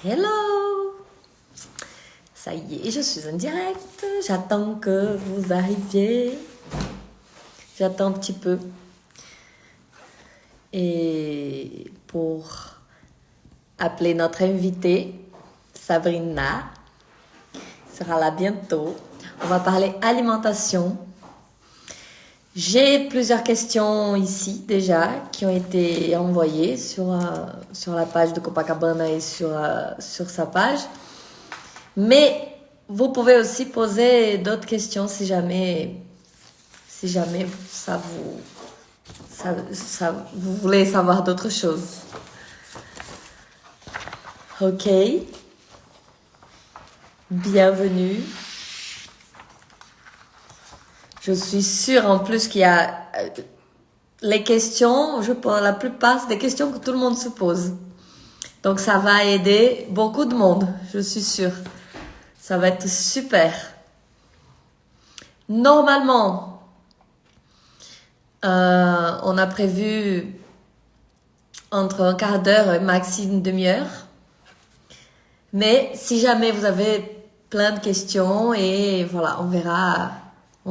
Hello! Ça y est, je suis en direct. J'attends que vous arriviez. J'attends un petit peu. Et pour appeler notre invitée, Sabrina, sera là bientôt. On va parler alimentation. J'ai plusieurs questions ici déjà qui ont été envoyées sur la page de Copacabana et sur sa page. Mais vous pouvez aussi poser d'autres questions si jamais vous voulez savoir d'autres choses. Ok. Bienvenue. Je suis sûre en plus qu'il y a les questions, la plupart, c'est des questions que tout le monde se pose. Donc ça va aider beaucoup de monde, je suis sûre. Ça va être super. Normalement, on a prévu entre un quart d'heure et maxi une demi-heure. Mais si jamais vous avez plein de questions et voilà, on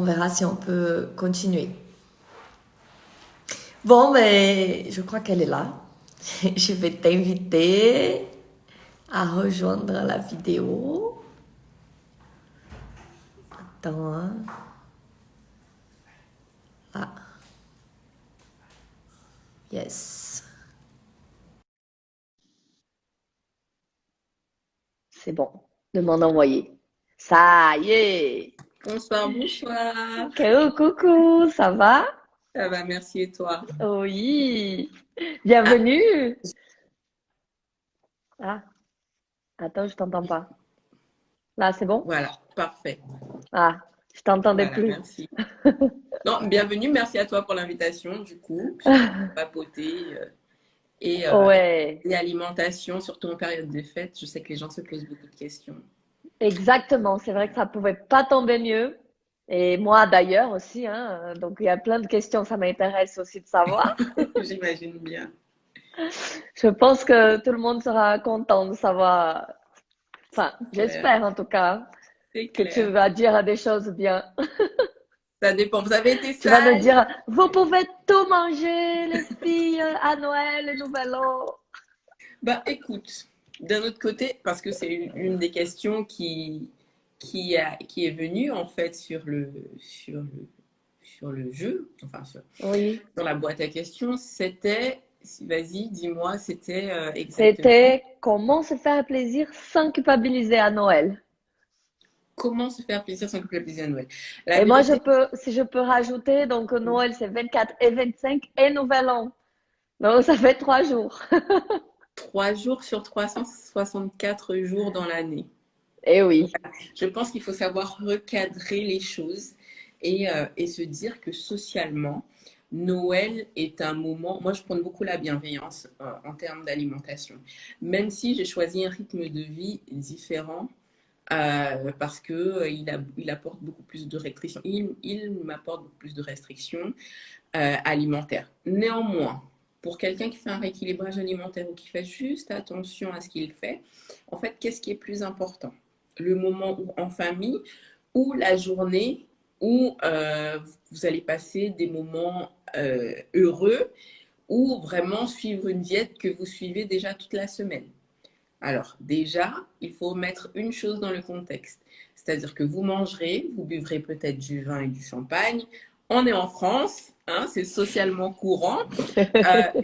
verra si on peut continuer. Bon, mais je crois qu'elle est là. Je vais t'inviter à rejoindre la vidéo. Attends, hein. Ah. Yes. C'est bon. Demande envoyée. Ça y est. Bonsoir, bonsoir. Coucou, ça va? Ça va, merci et toi? Oui. Ah, Bienvenue. Ah, attends, je t'entends pas. Là, c'est bon? voilà, parfait. Ah, je t'entendais Voilà, plus. merci. Non, bienvenue, merci à toi pour l'invitation, du coup, puis pour papoter et, euh, Ouais, et alimentation, surtout en période de fête. Je sais que les gens se posent beaucoup de questions. exactement. C'est vrai que ça pouvait pas tomber mieux. Et moi d'ailleurs aussi, hein. Donc il y a plein de questions, ça m'intéresse aussi de savoir. J'imagine bien. Je pense que tout le monde sera content de savoir. Enfin, Claire, j'espère en tout cas c'est que tu clair. vas dire des choses bien. Ça dépend. Vous avez été Tu vas nous sage? dire, vous pouvez tout manger, les filles, à Noël, le Nouvel An. Bah, écoute, d'un autre côté, parce que c'est une des questions qui est venue en fait sur le jeu, enfin Oui, sur la boîte à questions, c'était, vas-y, dis-moi, c'était exactement c'était comment se faire plaisir sans culpabiliser à Noël. comment se faire plaisir sans culpabiliser à Noël. La Et moi, vérité, si je peux rajouter, donc Noël, c'est 24 et 25 et Nouvel An. Donc, ça fait 3 jours. 3 jours sur 364 jours dans l'année. Eh oui, Je pense qu'il faut savoir recadrer les choses et se dire que socialement, Noël est un moment, moi je prends beaucoup la bienveillance en termes d'alimentation. Même si j'ai choisi un rythme de vie différent, parce que il apporte beaucoup plus de restrictions, il m'apporte beaucoup plus de restrictions alimentaires. Néanmoins, pour quelqu'un qui fait un rééquilibrage alimentaire ou qui fait juste attention à ce qu'il fait, en fait, qu'est-ce qui est plus important? Le moment où en famille ou la journée où vous allez passer des moments heureux ou vraiment suivre une diète que vous suivez déjà toute la semaine. Alors déjà, il faut mettre une chose dans le contexte, c'est-à-dire que vous mangerez, vous buvrez peut-être du vin et du champagne. On est en France, hein, c'est socialement courant.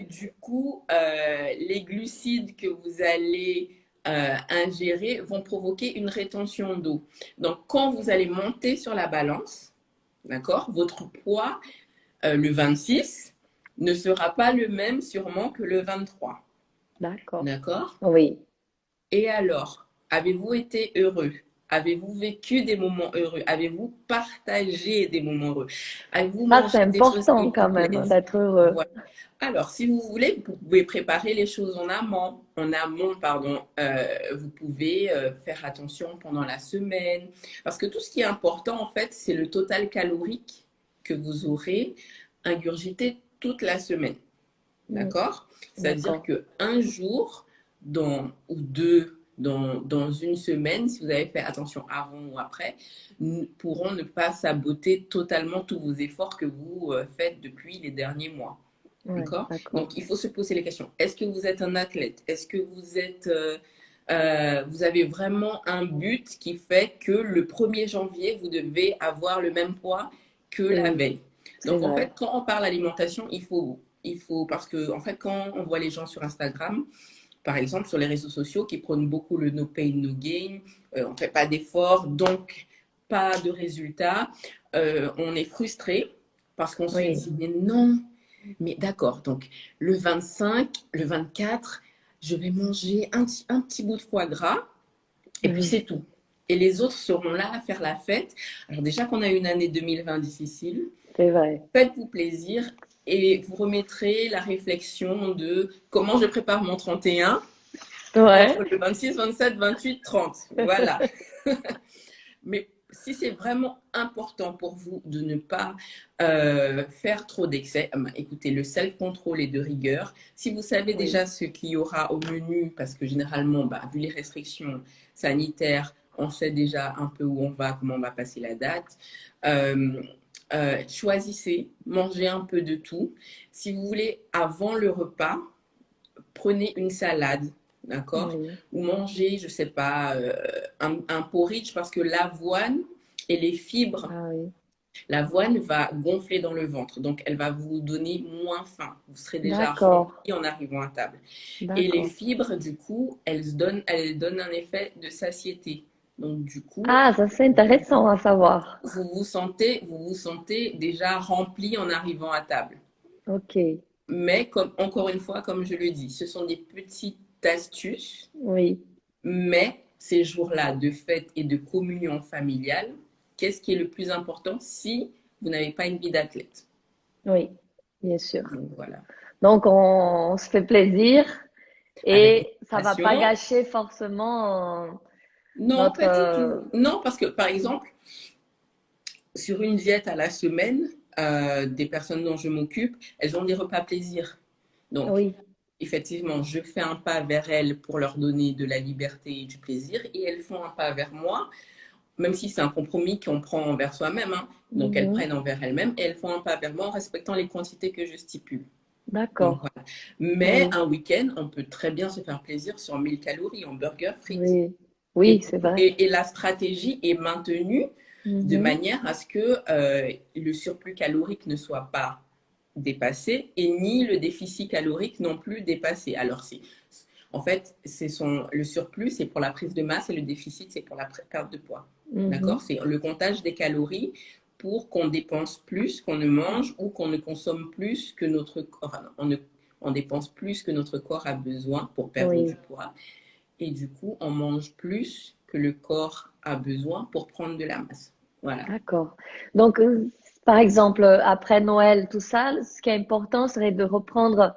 Du coup, les glucides que vous allez ingérer vont provoquer une rétention d'eau. Donc, quand vous allez monter sur la balance, d'accord, votre poids, le 26, ne sera pas le même sûrement que le 23. d'accord. D'accord? Oui, Et alors, avez-vous été heureux? Avez-vous vécu des moments heureux? Avez-vous partagé des moments heureux? Avez-vous ça c'est mangé des choses qui important quand vous même hein, plaisent? d'être heureux. Voilà. Alors, si vous voulez, vous pouvez préparer les choses en amont, pardon. Vous pouvez faire attention pendant la semaine, parce que tout ce qui est important, en fait, c'est le total calorique que vous aurez ingurgité toute la semaine. Mm, D'accord? C'est-à-dire d'accord. que un jour ou deux dans une semaine, si vous avez fait attention avant ou après, pourront ne pas saboter totalement tous vos efforts que vous faites depuis les derniers mois. Ouais, D'accord? d'accord. Donc, il faut se poser les questions. Est-ce que vous êtes un athlète? Est-ce que vous avez vraiment un but qui fait que le 1er janvier, vous devez avoir le même poids que la Oui, veille? c'est Donc, en vrai. fait, quand on parle alimentation, parce que, en fait, quand on voit les gens sur Instagram, par exemple, sur les réseaux sociaux, qui prônent beaucoup le no pain, no gain, on ne fait pas d'efforts, donc pas de résultats, on est frustré parce qu'on se Oui, dit, mais non, mais d'accord, donc le 25, le 24, je vais manger un petit bout de foie gras et puis oui, c'est tout. Et les autres seront là à faire la fête. Alors déjà qu'on a eu une année 2020 difficile, c'est vrai. faites-vous plaisir et vous remettrez la réflexion de comment je prépare mon 31 Ouais. entre le 26, 27, 28, 30. Voilà. Mais si c'est vraiment important pour vous de ne pas faire trop d'excès, écoutez, le self-control est de rigueur. Si vous savez Oui, déjà ce qu'il y aura au menu, parce que généralement, vu les restrictions sanitaires, on sait déjà un peu où on va, comment on va passer la date. Euh, Choisissez, mangez un peu de tout. Si vous voulez, avant le repas, prenez une salade, d'accord? oui. Ou mangez, je sais pas, un porridge parce que l'avoine et les fibres, Ah oui. l'avoine va gonfler dans le ventre, donc elle va vous donner moins faim. Vous serez déjà D'accord, rempli en arrivant à table. Et les d'accord. fibres, du coup, elles donnent un effet de satiété. Donc, du coup, Ah, ça c'est vous intéressant à savoir. vous sentez déjà rempli en arrivant à table. Ok, Mais comme, encore une fois, comme je le dis, ce sont des petites astuces. oui, Mais ces jours-là de fête et de communion familiale, qu'est-ce qui est le plus important si vous n'avez pas une vie d'athlète? oui, bien sûr. Donc voilà, Donc on se fait plaisir avec et ça va pas modération. gâcher forcément Non, notre... pas du tout. Non, parce que par exemple, sur une diète à la semaine, des personnes dont je m'occupe, elles ont des repas plaisir. Donc, Oui, effectivement, je fais un pas vers elles pour leur donner de la liberté et du plaisir, et elles font un pas vers moi même si c'est un compromis qu'on prend envers soi-même, hein. Donc elles mhm, prennent envers elles-mêmes et elles font un pas vers moi en respectant les quantités que je stipule. Donc d'accord. voilà. Mais Oui, un week-end, on peut très bien se faire plaisir sur 1000 calories en burger, frites. oui, oui, c'est vrai. Et la stratégie est maintenue de Mhm, manière à ce que le surplus calorique ne soit pas dépassé et ni le déficit calorique non plus dépassé. Alors si, en fait, le surplus, c'est pour la prise de masse et le déficit, c'est pour la perte de poids. D'accord? mhm, C'est le comptage des calories pour qu'on dépense plus, qu'on ne mange ou qu'on ne consomme plus que notre corps. Enfin, on dépense plus que notre corps a besoin pour perdre du oui, poids. Et du coup, on mange plus que le corps a besoin pour prendre de la masse. Voilà. d'accord. Donc, par exemple, après Noël, tout ça, ce qui est important serait de reprendre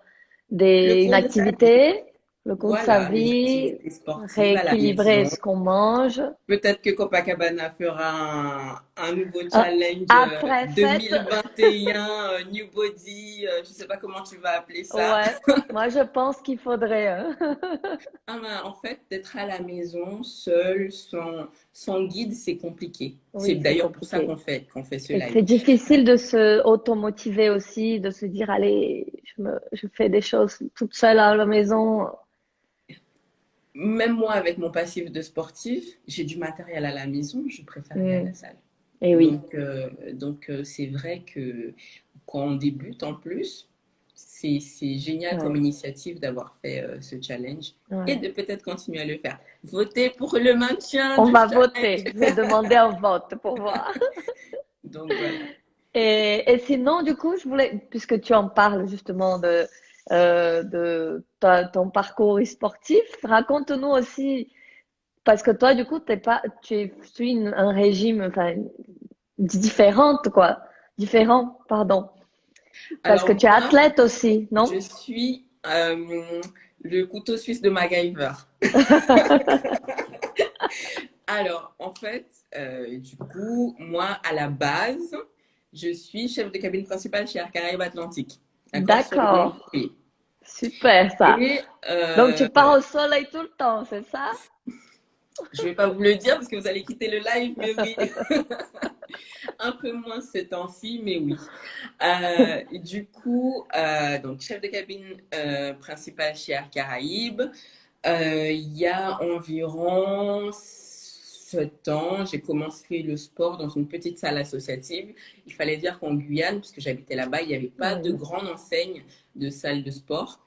Le une cours de sa vie. activité, le cours de sa Voilà, les vie, activités sportives à la rééquilibrer maison. ce qu'on mange. Peut-être que Copacabana fera un nouveau Ah, challenge après fête, 2021, New Body, je ne sais pas comment tu vas appeler ça. ouais, moi je pense qu'il faudrait. En fait, d'être à la maison, seul, sans guide, c'est compliqué. C'est Oui, c'est d'ailleurs pour ça compliqué. qu'on fait ce Et live. c'est difficile de se automotiver aussi, de se dire, allez, je fais des choses toute seule à la maison. Même moi, avec mon passif de sportif, j'ai du matériel à la maison, je préfère aller à Hmm. la salle. Et oui, C'est vrai que quand on débute en plus, c'est génial comme ouais, initiative d'avoir fait ce challenge et ouais. de peut-être continuer à le faire. Votez pour le maintien On du va challenge. voter. Je vais demander un vote pour voir. Donc voilà. Et sinon, du coup, je voulais, puisque tu en parles justement de ton parcours sportif, raconte-nous aussi, parce que toi, du coup, t'es pas, tu suis un régime, enfin, différente, quoi. Différent, pardon. Parce que Alors tu es moi, athlète aussi, je non? suis le couteau suisse de MacGyver. Alors, en fait, du coup, moi, à la base, je suis chef de cabine principale chez Air Caraïbes Atlantique. D'accord? Sur le long D'accord. courrier. Super ça. Et Donc tu pars au soleil tout le temps, c'est ça? je vais pas vous le dire parce que vous allez quitter le live, mais oui, un peu moins ce temps-ci, mais oui. Du coup, donc chef de cabine principal chez Air Caraïbes. Il y a environ 7 ans, j'ai commencé le sport dans une petite salle associative. Il fallait dire qu'en Guyane, puisque j'habitais là-bas, il n'y avait pas de Oui. grande enseigne de salle de sport.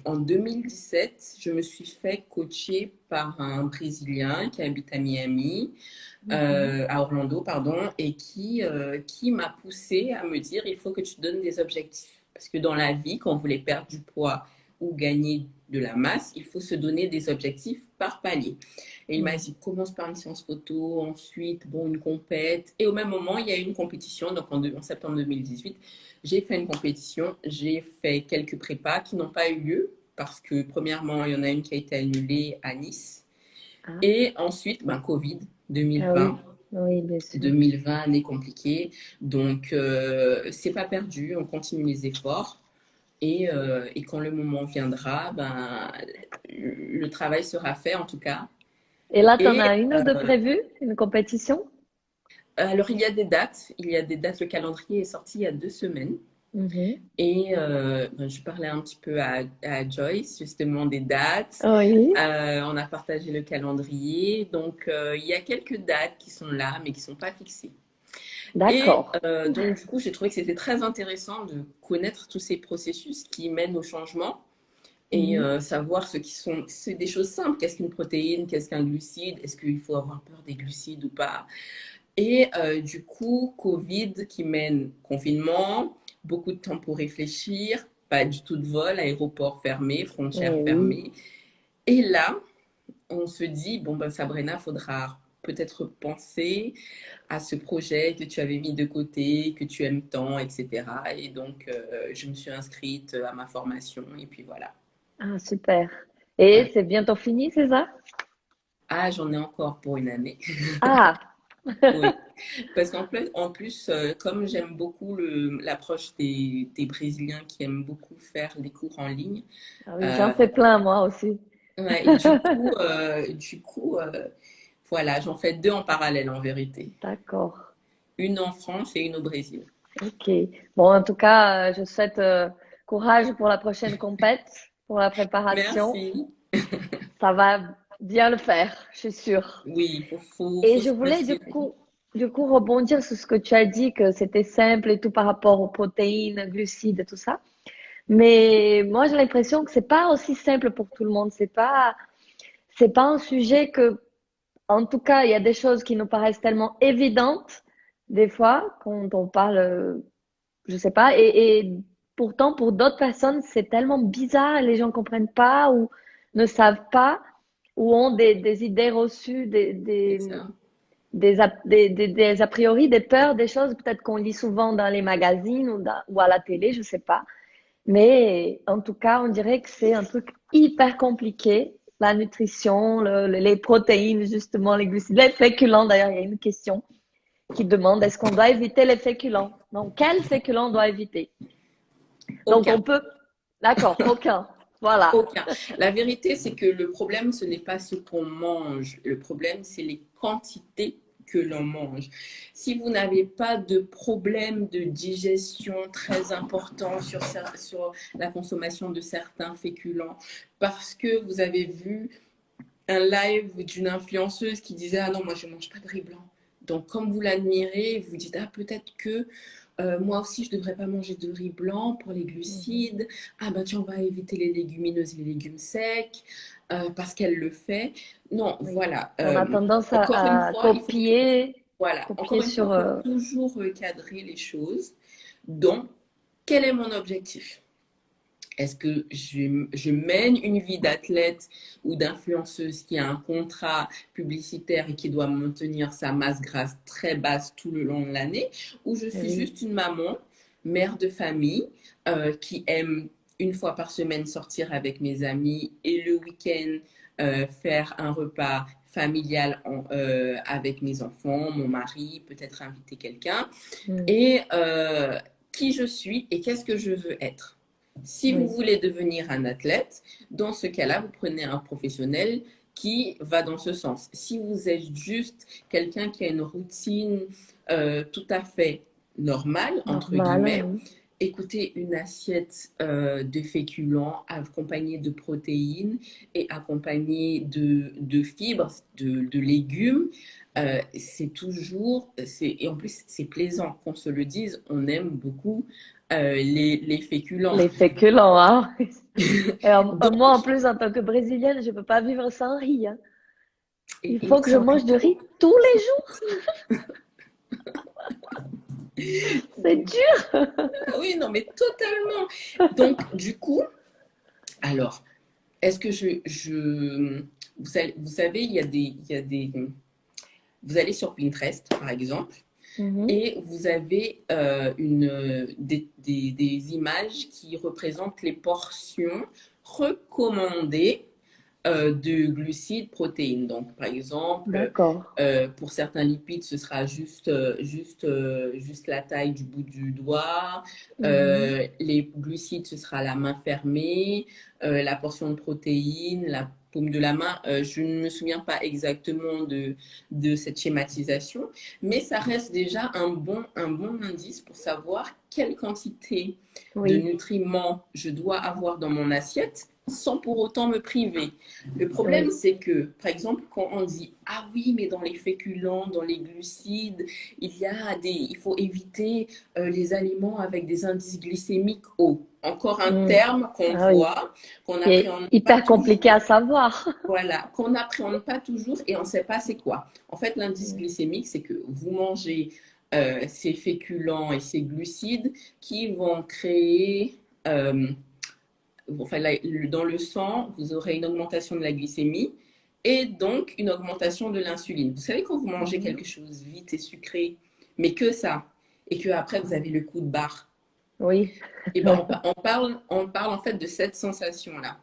En 2017, je me suis fait coacher par un Brésilien qui habite à Miami, Mhm. à Orlando, pardon, et qui m'a poussé à me dire, il faut que tu te donnes des objectifs. Parce que dans la vie, quand vous voulez perdre du poids ou gagner de la masse, il faut se donner des objectifs par palier. Et il m'a Mhm. dit, commence par une séance photo, ensuite, bon, une compète. Et au même moment, il y a eu une compétition, donc en septembre 2018, j'ai fait une compétition, j'ai fait quelques prépas qui n'ont pas eu lieu, parce que premièrement, il y en a une qui a été annulée à Nice. Ah, Et ensuite, ben, Covid ah 2020. oui, oui, bien sûr. 2020, année compliquée. Donc, c'est pas perdu, on continue les efforts. Et quand le moment viendra, ben, le travail sera fait en tout cas. Et là, tu en Et as une ou deux prévues, une compétition? alors, il y a des dates, le calendrier est sorti il y a 2 semaines. Mhm. Et ben, je parlais un petit peu à Joyce, justement, des dates. Oui, On a partagé le calendrier. Donc, il y a quelques dates qui sont là, mais qui ne sont pas fixées. Et d'accord. donc, du coup, j'ai trouvé que c'était très intéressant de connaître tous ces processus qui mènent au changement et Mhm. savoir ce qui sont. C'est des choses simples. Qu'est-ce qu'une protéine? Qu'est-ce qu'un glucide? Est-ce qu'il faut avoir peur des glucides ou pas? Et du coup, Covid qui mène confinement, beaucoup de temps pour réfléchir, pas du tout de vol, aéroport fermé, frontières Eh oui. fermées. Et là, on se dit, bon, ben Sabrina, faudra peut-être penser à ce projet que tu avais mis de côté, que tu aimes tant, etc. Et donc, je me suis inscrite à ma formation et puis voilà. Ah, super. Et Ouais. c'est bientôt fini, c'est ça? Ah, j'en ai encore pour une année. Ah, Oui. Parce qu'en plus, comme j'aime beaucoup l'approche des Brésiliens qui aiment beaucoup faire des cours en ligne, ah oui, j'en euh, fais plein moi aussi. ouais, du coup, voilà, j'en fais deux en parallèle en vérité. D'accord. Une en France et une au Brésil. Ok. Bon, en tout cas, je souhaite courage pour la prochaine compète, pour la préparation. Merci. Ça va bien le faire, je suis sûre. Oui, il faut Et je voulais s'inspirer. du coup rebondir sur ce que tu as dit, que c'était simple et tout par rapport aux protéines, glucides et tout ça. Mais moi, j'ai l'impression que c'est pas aussi simple pour tout le monde. C'est pas un sujet que, en tout cas, il y a des choses qui nous paraissent tellement évidentes, des fois, quand on parle, je sais pas, et pourtant, pour d'autres personnes, c'est tellement bizarre, les gens comprennent pas ou ne savent pas, ou ont des idées reçues, C'est ça. des a priori, des peurs, des choses peut-être qu'on lit souvent dans les magazines ou à la télé, je sais pas. Mais en tout cas, on dirait que c'est un truc hyper compliqué. La nutrition, les protéines, justement, les glucides, les féculents. D'ailleurs, il y a une question qui demande est-ce qu'on doit éviter les féculents? Donc, quels féculents on doit éviter? Donc, on Aucun. peut. D'accord, aucun. Voilà. Aucun. La vérité, c'est que le problème, ce n'est pas ce qu'on mange. Le problème, c'est les quantités que l'on mange. Si vous n'avez pas de problème de digestion très important sur la consommation de certains féculents, parce que vous avez vu un live d'une influenceuse qui disait ah non, moi je ne mange pas de riz blanc. Donc, comme vous l'admirez, vous dites ah peut-être que moi aussi je ne devrais pas manger de riz blanc pour les Mhm. glucides. Ah ben tiens, on va éviter les légumineuses et les légumes secs parce qu'elle le fait. Non, Oui. voilà. On a tendance Encore une à fois, il faut voilà. copier Encore une fois, sur. il faut toujours recadrer les choses. Donc, quel est mon objectif? Est-ce que je mène une vie d'athlète ou d'influenceuse qui a un contrat publicitaire et qui doit maintenir sa masse grasse très basse tout le long de l'année? Ou je suis Oui. juste une maman, mère de famille, qui aime une fois par semaine sortir avec mes amis et le week-end faire un repas familial avec mes enfants, mon mari, peut-être inviter quelqu'un. Mm. Et qui je suis et qu'est-ce que je veux être. Si vous Oui. voulez devenir un athlète, dans ce cas-là, vous prenez un professionnel qui va dans ce sens. Si vous êtes juste quelqu'un qui a une routine tout à fait normale, entre Normal, guillemets, oui. écoutez, une assiette de féculents accompagnée de protéines et accompagnée de fibres, de légumes, c'est toujours, et en plus c'est plaisant qu'on se le dise, on aime beaucoup les féculents. Les féculents, hein. Et Donc, moi, en plus, en tant que Brésilienne, je peux pas vivre sans riz, hein. Il et faut que je sans mange du riz tous les jours. C'est dur. oui, non, mais totalement. Donc, du coup, alors, est-ce que vous savez, vous allez sur Pinterest, par exemple, Mhm. et vous avez des images qui représentent les portions recommandées de glucides, protéines. Donc, par exemple, D'accord. pour certains lipides, ce sera juste la taille du bout du doigt. Mhm. Les glucides, ce sera la main fermée. La portion de protéines, la paume de la main. Je ne me souviens pas exactement de cette schématisation, mais ça reste déjà un bon indice pour savoir quelle quantité de Oui, nutriments je dois avoir dans mon assiette sans pour autant me priver. Le problème, oui, c'est que, par exemple, quand on dit ah oui, mais dans les féculents, dans les glucides, il faut éviter les aliments avec des indices glycémiques hauts. Encore un mm. terme qu'on Ah oui, voit, qu'on qui est n'appréhende pas hyper compliqué toujours. à savoir. Voilà, qu'on n'appréhende pas toujours et on ne sait pas c'est quoi. En fait, l'indice Mm. glycémique, c'est que vous mangez ces féculents et ces glucides qui vont créer euh, enfin, dans le sang, vous aurez une augmentation de la glycémie et donc une augmentation de l'insuline. Vous savez, quand vous mangez Mhm. quelque chose vite et sucré, mais que ça, et que après vous avez le coup de barre, Oui, et ben on parle en fait de cette sensation-là.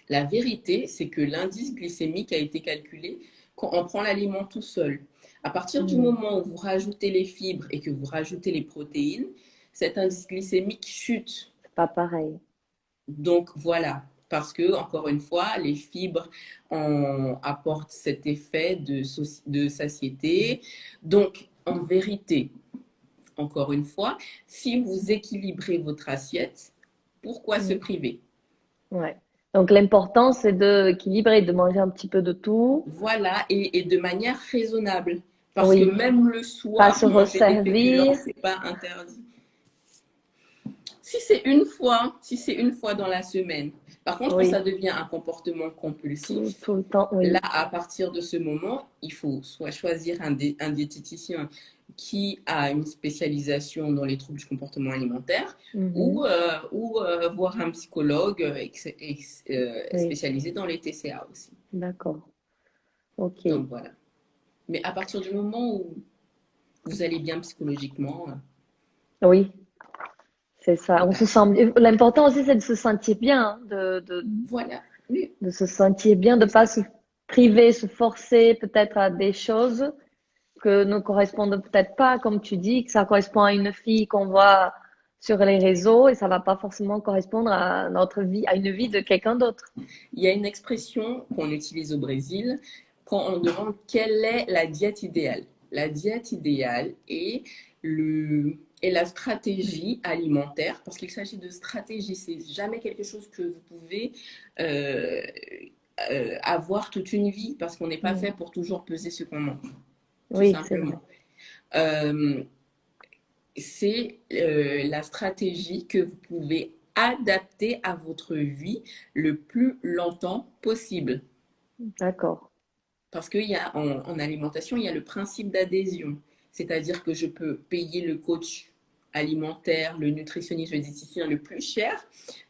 La vérité, c'est que l'indice glycémique a été calculé quand on prend l'aliment tout seul. À partir du mm. moment où vous rajoutez les fibres et que vous rajoutez les protéines, cet indice glycémique chute. C'est pas pareil. Donc voilà, parce que, encore une fois, les fibres apportent cet effet de satiété. Donc, en vérité, encore une fois, si vous équilibrez votre assiette, pourquoi se Mm. priver? Ouais. Donc l'important, c'est d'équilibrer, de manger un petit peu de tout. Voilà, et de manière raisonnable. Parce que Oui, même le pas soir, se manger des féculents, resservir. c'est pas interdit. Si c'est une fois dans la semaine. Par contre, quand ça Oui, devient un comportement compulsif, tout le temps, là, oui. à partir de ce moment, il faut soit choisir un diététicien qui a une spécialisation dans les troubles du comportement alimentaire Mhm. ou voir un psychologue Oui, spécialisé dans les TCA aussi. d'accord. Ok. Donc voilà. Mais à partir du moment où vous allez bien psychologiquement, Oui, c'est ça. On voilà. se sent. L'important aussi, c'est de se sentir bien, hein, Voilà. Oui, de se sentir bien, de c'est pas ça. se priver, se forcer peut-être à des choses que ne correspondent peut-être pas, comme tu dis, que ça correspond à une fille qu'on voit sur les réseaux et ça va pas forcément correspondre à notre vie, à une vie de quelqu'un d'autre. Il y a une expression qu'on utilise au Brésil quand on demande quelle est la diète idéale. La diète idéale est la stratégie alimentaire, parce qu'il s'agit de stratégie, c'est jamais quelque chose que vous pouvez euh, avoir toute une vie, parce qu'on n'est pas Mm. fait pour toujours peser ce qu'on mange, tout Oui, c'est vrai. simplement. Euh, c'est la stratégie que vous pouvez adapter à votre vie le plus longtemps possible. D'accord. Parce qu'il y a en alimentation, il y a le principe d'adhésion. C'est-à-dire que je peux payer le coach alimentaire, le nutritionniste, le diététicien le plus cher.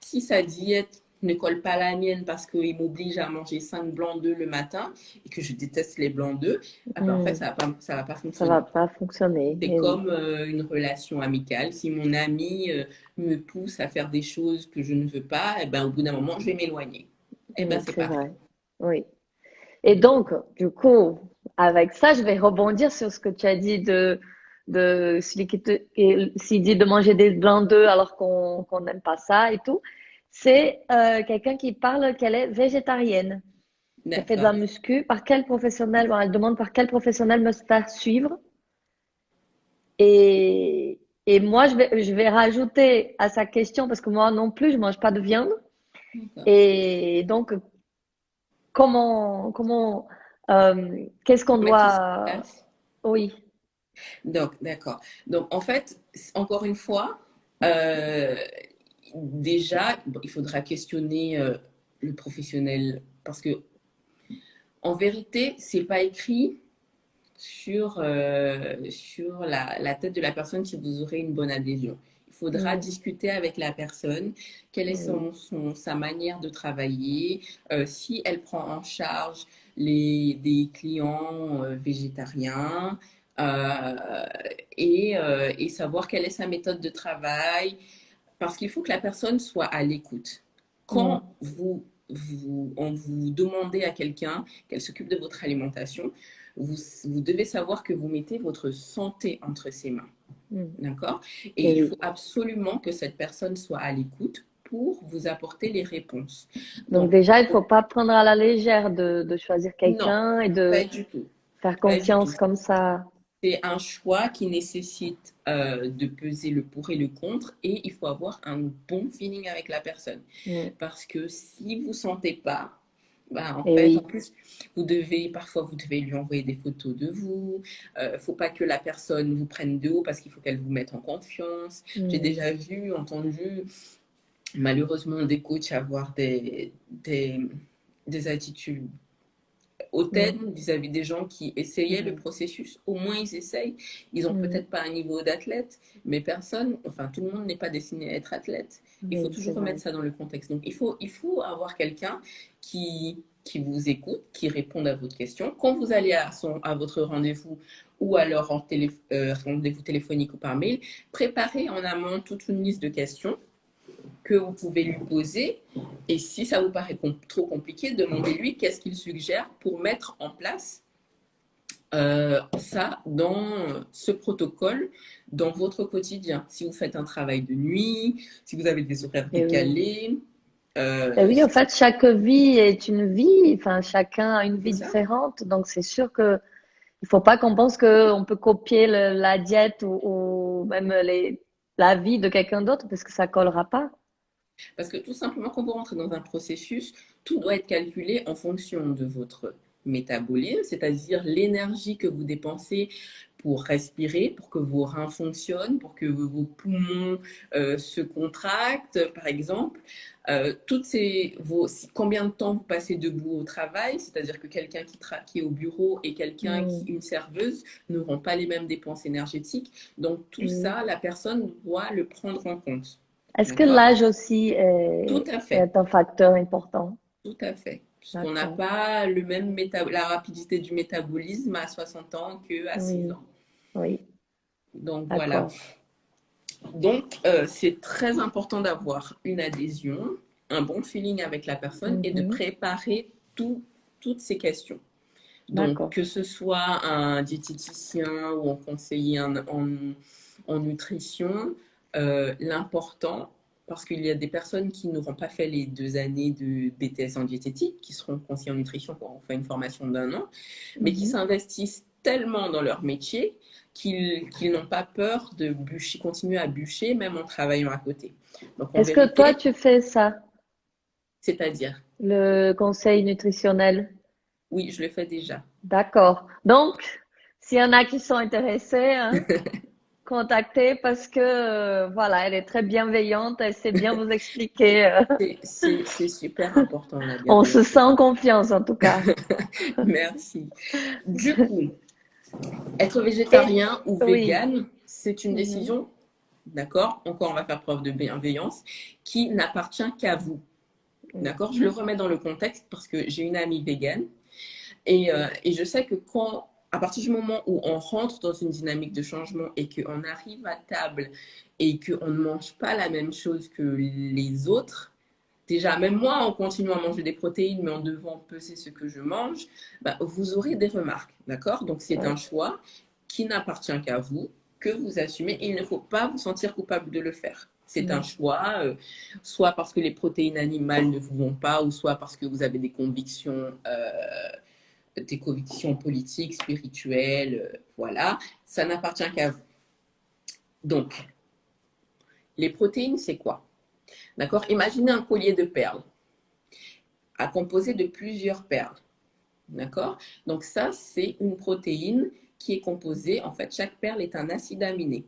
Si sa diète ne colle pas à la mienne parce qu'il m'oblige à manger 5 blancs d'œufs le matin et que je déteste les blancs d'œufs, eh ben en fait, Mm. ça va pas Ça va fonctionner. pas fonctionner. C'est Eh oui. comme une relation amicale. Si mon ami me pousse à faire des choses que je ne veux pas, eh ben, au bout d'un moment, je vais m'éloigner. Eh ben, Mm, c'est c'est pareil. vrai. Oui. Et donc, du coup, avec ça, je vais rebondir sur ce que tu as dit s'il dit de manger des blancs d'œufs alors qu'on n'aime pas ça et tout. C'est quelqu'un qui parle qu'elle est végétarienne, qui a fait de la D'accord. muscu. Par quel professionnel, bon, elle demande par quel professionnel me faire suivre. Et moi, je vais rajouter à sa question, parce que moi non plus, je mange pas de viande. D'accord. Et donc, qu'est-ce qu'on Mettre tout ça en doit, place. oui. Donc, d'accord. Donc, en fait, encore une fois, euh, déjà, bon, il faudra questionner le professionnel parce que, en vérité, c'est pas écrit sur la tête de la personne si vous aurez une bonne adhésion. Il faudra Mm, discuter avec la personne, quelle est oui, sa manière de travailler, si elle prend en charge des clients végétariens, euh, et savoir quelle est sa méthode de travail, parce qu'il faut que la personne soit à l'écoute. mm, Quand on vous demandez à quelqu'un qu'elle s'occupe de votre alimentation, vous devez savoir que vous mettez votre santé entre ses mains. mm. D'accord? Et Et il oui. faut absolument que cette personne soit à l'écoute pour vous apporter les réponses. Donc Donc, déjà, il faut pas prendre à la légère de choisir non, quelqu'un et pas de du tout. faire Pas du tout. confiance comme ça. C'est un choix qui nécessite de peser le pour et le contre et il faut avoir un bon feeling avec la personne. Mm. Parce que si vous ne sentez pas, bah, en Et fait, en oui. plus, parfois, vous devez lui envoyer des photos de vous. Faut pas que la personne vous prenne de haut parce qu'il faut qu'elle vous mette en confiance. J'ai Mm, déjà vu, entendu, malheureusement, des coachs avoir des attitudes mm, hautaine vis-à-vis des gens qui essayaient le mm, processus. Au moins, ils essayent. Ils ont mm. peut-être pas un niveau d'athlète, mais personne, enfin, tout le monde n'est pas destiné à être athlète. Il faut Oui, c'est toujours vrai. remettre ça dans le contexte. Donc, il faut avoir quelqu'un qui vous écoute, qui réponde à votre question. Quand vous allez à votre rendez-vous ou alors rendez-vous téléphonique ou par mail, préparez en amont toute une liste de questions que vous pouvez lui poser. Et si ça vous paraît trop compliqué, demandez-lui qu'est-ce qu'il suggère pour mettre en place ça dans ce protocole dans votre quotidien. Si vous faites un travail de nuit, si vous avez des horaires Et oui. décalés, Et oui, en fait, chaque vie est une vie. Enfin, chacun a une c'est vie ça. différente. Donc, c'est sûr que il faut pas qu'on pense qu'on peut copier la diète ou même la vie de quelqu'un d'autre parce que ça collera pas. Parce que tout simplement, quand vous rentrez dans un processus, tout doit être calculé en fonction de votre métabolisme, c'est-à-dire l'énergie que vous dépensez pour respirer, pour que vos reins fonctionnent, pour que vos poumons se contractent, par exemple. Combien de temps vous passez debout au travail, c'est-à-dire que quelqu'un qui est au bureau et Mm, une serveuse, n'auront pas les mêmes dépenses énergétiques. Donc tout et oui. ça, la personne doit le prendre en compte. Est-ce que D'accord? l'âge aussi Tout à fait, est un facteur important? tout à fait. Puisqu'on n'a D'accord. pas la rapidité du métabolisme à 60 ans qu'à 6 Oui, ans. oui, Donc voilà. d'accord. Donc c'est très important d'avoir une adhésion, un bon feeling avec la personne et de Mhm, préparer toutes ces questions. Donc d'accord. que ce soit un diététicien ou un conseiller en nutrition, l'important, parce qu'il y a des personnes qui n'auront pas fait les 2 années de BTS en diététique, qui seront conseillers en nutrition pour on fait une formation d'1 an, mais qui Mhm. s'investissent tellement dans leur métier qu'ils n'ont pas peur de continuer à bûcher, même en travaillant à côté. Donc en Est-ce que toi, vérité, tu fais ça, c'est-à-dire, le conseil nutritionnel? oui, je le fais déjà. D'accord. Donc, s'il y en a qui sont intéressés, hein, contactez parce que, voilà, elle est très bienveillante, elle sait bien vous expliquer. C'est super important la On se bienveillance. sent en confiance en tout cas. Merci. Du coup, être Et végétarien ou oui. vegan, c'est une Mhm, décision, d'accord? Encore, on va faire preuve de bienveillance, qui n'appartient qu'à vous. mm, D'accord? Je le remets dans le contexte parce que j'ai une amie végane et je sais que à partir du moment où on rentre dans une dynamique de changement et qu'on arrive à table et qu'on ne mange pas la même chose que les autres, déjà, même moi, en continuant à manger des protéines, mais en devant peser ce que je mange, bah, vous aurez des remarques, d'accord? Donc, c'est un ouais. choix qui n'appartient qu'à vous. que vous assumez et il ne faut pas vous sentir coupable de le faire. C'est un Mhm. choix, soit parce que les protéines animales ne vous vont pas, ou soit parce que vous avez des convictions politiques, spirituelles, voilà. Ça n'appartient qu'à vous. Donc, les protéines, c'est quoi? D'accord? Imaginez un collier de perles, composé de plusieurs perles. D'accord? Donc ça, c'est une protéine qui est composée, en fait, chaque perle est un acide aminé.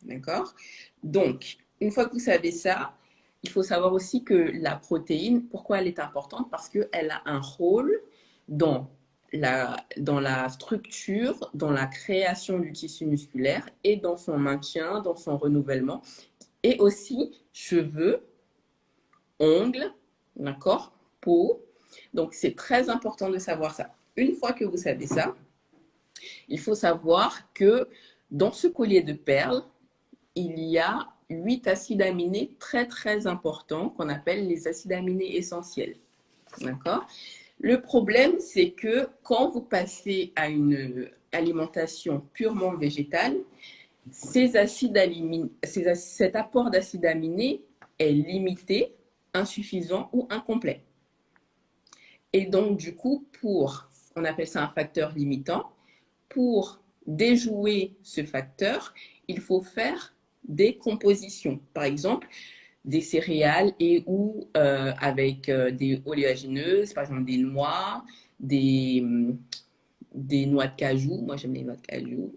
D'accord? Donc, une fois que vous savez ça, il faut savoir aussi que la protéine, pourquoi elle est importante? Parce qu'elle a un rôle dans dans la structure, dans la création du tissu musculaire et dans son maintien, dans son renouvellement. Et aussi cheveux, ongles, d'accord? Peau. Donc, c'est très important de savoir ça. Une fois que vous savez ça, il faut savoir que dans ce collier de perles, il y a 8 acides aminés très très importants qu'on appelle les acides aminés essentiels. D'accord? Le problème, c'est que quand vous passez à une alimentation purement végétale, cet apport d'acides aminés est limité, insuffisant ou incomplet. Et donc, du coup, on appelle ça un facteur limitant, pour déjouer ce facteur, il faut faire des compositions. Par exemple, des céréales et ou avec des oléagineuses, par exemple des noix, des, des noix de cajou. Moi, j'aime les noix de cajou.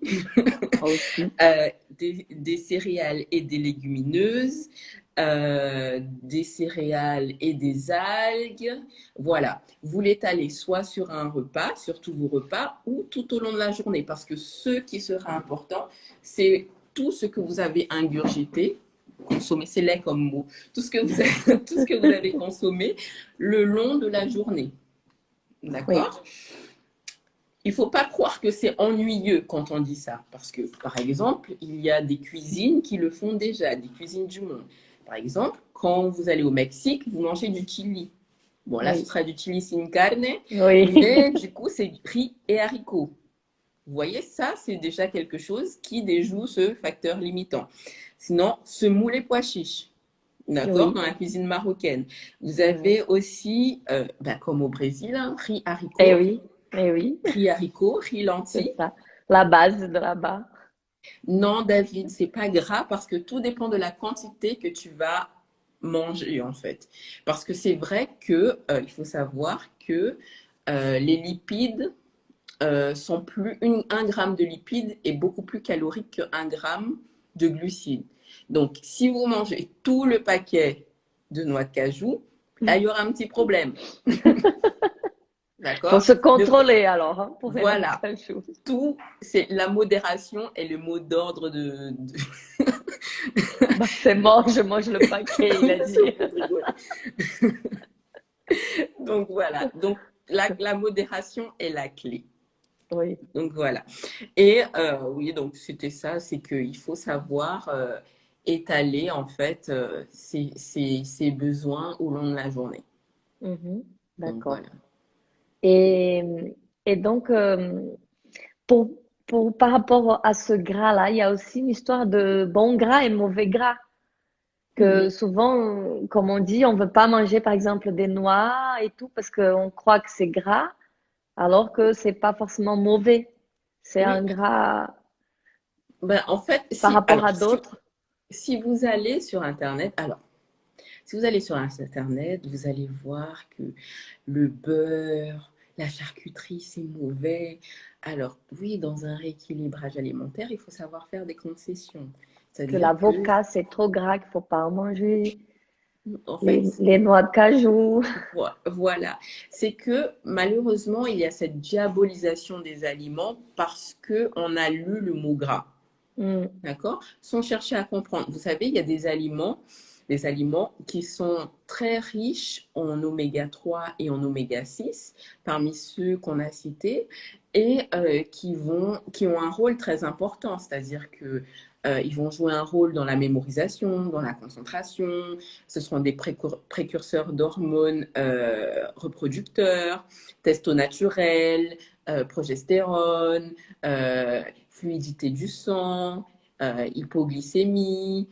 Aussi. Des céréales et des légumineuses, des céréales et des algues. Voilà, vous l'étalez soit sur un repas, sur tous vos repas, ou tout au long de la journée, parce que ce qui sera important, c'est tout ce que vous avez ingurgité, consommé, c'est laid comme mot, tout ce que tout ce que vous avez consommé le long de la journée. Oui. D'accord? Il ne faut pas croire que c'est ennuyeux quand on dit ça, parce que, par exemple, il y a des cuisines qui le font déjà, des cuisines du monde. Par exemple, quand vous allez au Mexique, vous mangez du chili. Bon, là, ce Oui. sera du chili sin carne, Oui. mais du coup, c'est riz et haricots. Vous voyez, ça, c'est déjà quelque chose qui déjoue ce facteur limitant. Sinon, semoule et pois chiches. D'accord, Oui. dans la cuisine marocaine. Vous Mhm. avez aussi, comme au Brésil, hein, Eh oui. Eh oui. riz haricots, riz C'est lentilles. ça. La base de là-bas. Non, David, c'est pas gras parce que tout dépend de la quantité que tu vas manger en fait. Parce que c'est vrai que il faut savoir que les lipides sont plus un gramme de lipides est beaucoup plus calorique qu'un gramme de glucides. Donc, si vous mangez tout le paquet de noix de cajou, là, il y aura un petit problème. Faut D'accord? se contrôler alors, hein, pour les noix de Voilà. cajou. Tout, c'est la modération est le mot d'ordre Bah, c'est mort, je mange le paquet, il a dit. C'est pour rigoler. Donc voilà. Donc la modération est la clé. Oui. Donc voilà. Et oui, donc c'était ça, c'est qu'il faut savoir étaler en fait ses besoins au long de la journée. Mhm. Donc D'accord. voilà. Et, et donc, pour, par rapport à ce gras-là, il y a aussi une histoire de bon gras et mauvais gras. Que Mhm. souvent, comme on dit, on veut pas manger, par exemple, des noix et tout parce qu'on croit que c'est gras, alors que c'est pas forcément mauvais. C'est Oui, un gras ben, en fait, par rapport à d'autres. si vous allez sur Internet, alors, si vous allez sur Internet, vous allez voir que le beurre, la charcuterie, c'est mauvais. Alors, oui, dans un rééquilibrage alimentaire, il faut savoir faire des concessions. Que C'est-à-dire que, l'avocat, c'est trop gras, qu'il faut pas en manger. en fait, Les noix de cajou. voilà, c'est que malheureusement, il y a cette diabolisation des aliments parce qu'on a lu le mot gras. Mm. D'accord? Sans chercher à comprendre. Vous savez, il y a des aliments qui sont très riches en oméga 3 et en oméga 6, parmi ceux qu'on a cités, et qui ont un rôle très important, c'est-à-dire que ils vont jouer un rôle dans la mémorisation, dans la concentration. Ce seront des précurseurs d'hormones reproducteurs, testo naturel, progestérone. Il fluidité du sang, hypoglycémie,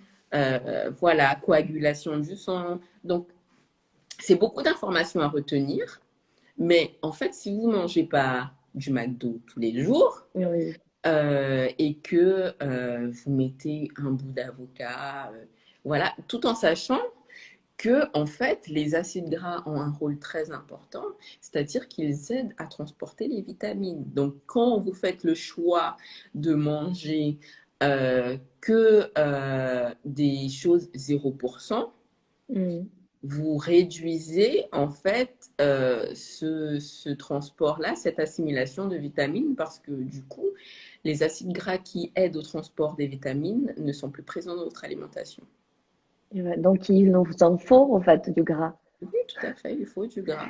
voilà, coagulation du sang. Donc, c'est beaucoup d'informations à retenir, mais en fait, si vous ne mangez pas du McDo tous les jours Oui. et que vous mettez un bout d'avocat, voilà, tout en sachant que en fait, les acides gras ont un rôle très important, c'est-à-dire qu'ils aident à transporter les vitamines. Donc, quand vous faites le choix de manger que des choses 0%, Mm. vous réduisez en fait ce transport-là, cette assimilation de vitamines, parce que du coup, les acides gras qui aident au transport des vitamines ne sont plus présents dans votre alimentation. Et ouais, donc, il nous en faut, en fait, du gras. Oui, tout à fait, il faut du gras.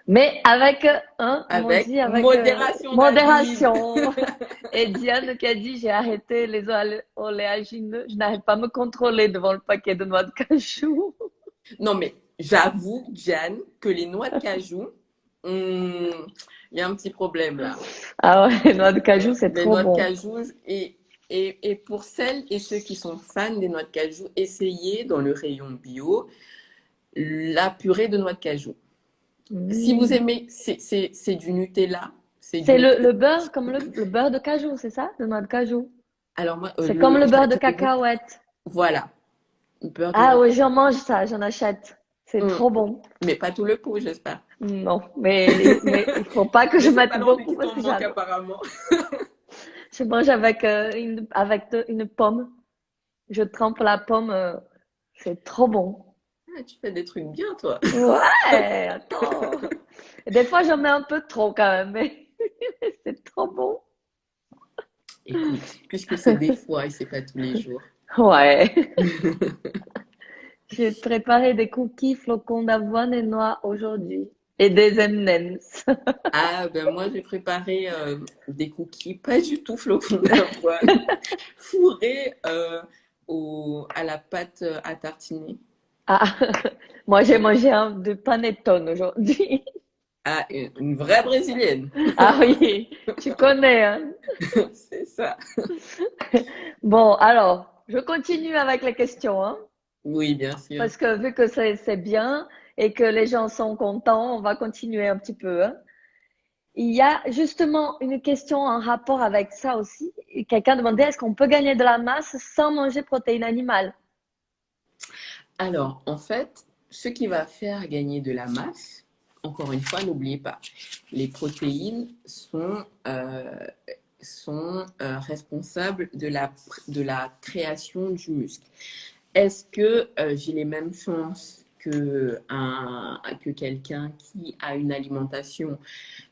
Mais avec, hein, comme on Avec dit, avec modération, David. modération. Et Diane qui a dit, j'ai arrêté les oléagineux. Je n'arrive pas à me contrôler devant le paquet de noix de cajou. Non, mais j'avoue, Diane, que les noix de cajou, il y a un petit problème là. Ah ouais, les noix de cajou, c'est Les trop noix de bon. cajou, et pour celles et ceux qui sont fans des noix de cajou, essayez dans le rayon bio la purée de noix de cajou. Si vous Mm. aimez, c'est du Nutella. C'est du C'est Nutella. le beurre, comme le beurre de cajou, c'est ça? De noix de cajou. Alors moi, C'est comme le beurre de j'avais goûté. cacahuète. Voilà, beurre de Ah noix de oui, cajou. j'en mange ça, j'en achète. C'est Hum, trop bon. Mais pas tout le pot, j'espère. Non, mais il faut pas que Mais je c'est pas mette l'envie beaucoup qui parce t'en que manque j'adore. apparemment. Je mange avec, une pomme. Je trempe la pomme, c'est trop bon. Ah, tu fais des trucs bien, toi. Ouais, attends. Des fois, j'en mets un peu trop quand même, mais c'est trop bon. Écoute, puisque c'est des fois et c'est pas tous les jours. Ouais. J'ai préparé des cookies flocons d'avoine et noix aujourd'hui. Et des M&M's. Ah, ben moi j'ai préparé des cookies, pas du tout flocons d'avoine, fourrés à la pâte à tartiner. Ah, moi j'ai mangé un de panettone aujourd'hui. Ah, une vraie brésilienne. Ah oui, tu connais, hein? C'est ça. Bon, alors, je continue avec les questions, hein? Oui, bien sûr. Parce que vu que c'est bien et que les gens sont contents, on va continuer un petit peu, hein? Il y a justement une question en rapport avec ça aussi. Quelqu'un demandait est-ce qu'on peut gagner de la masse sans manger protéines animales? Alors, en fait, ce qui va faire gagner de la masse, encore une fois, n'oubliez pas, les protéines sont responsables de la création du muscle. Est-ce que j'ai les mêmes chances que quelqu'un qui a une alimentation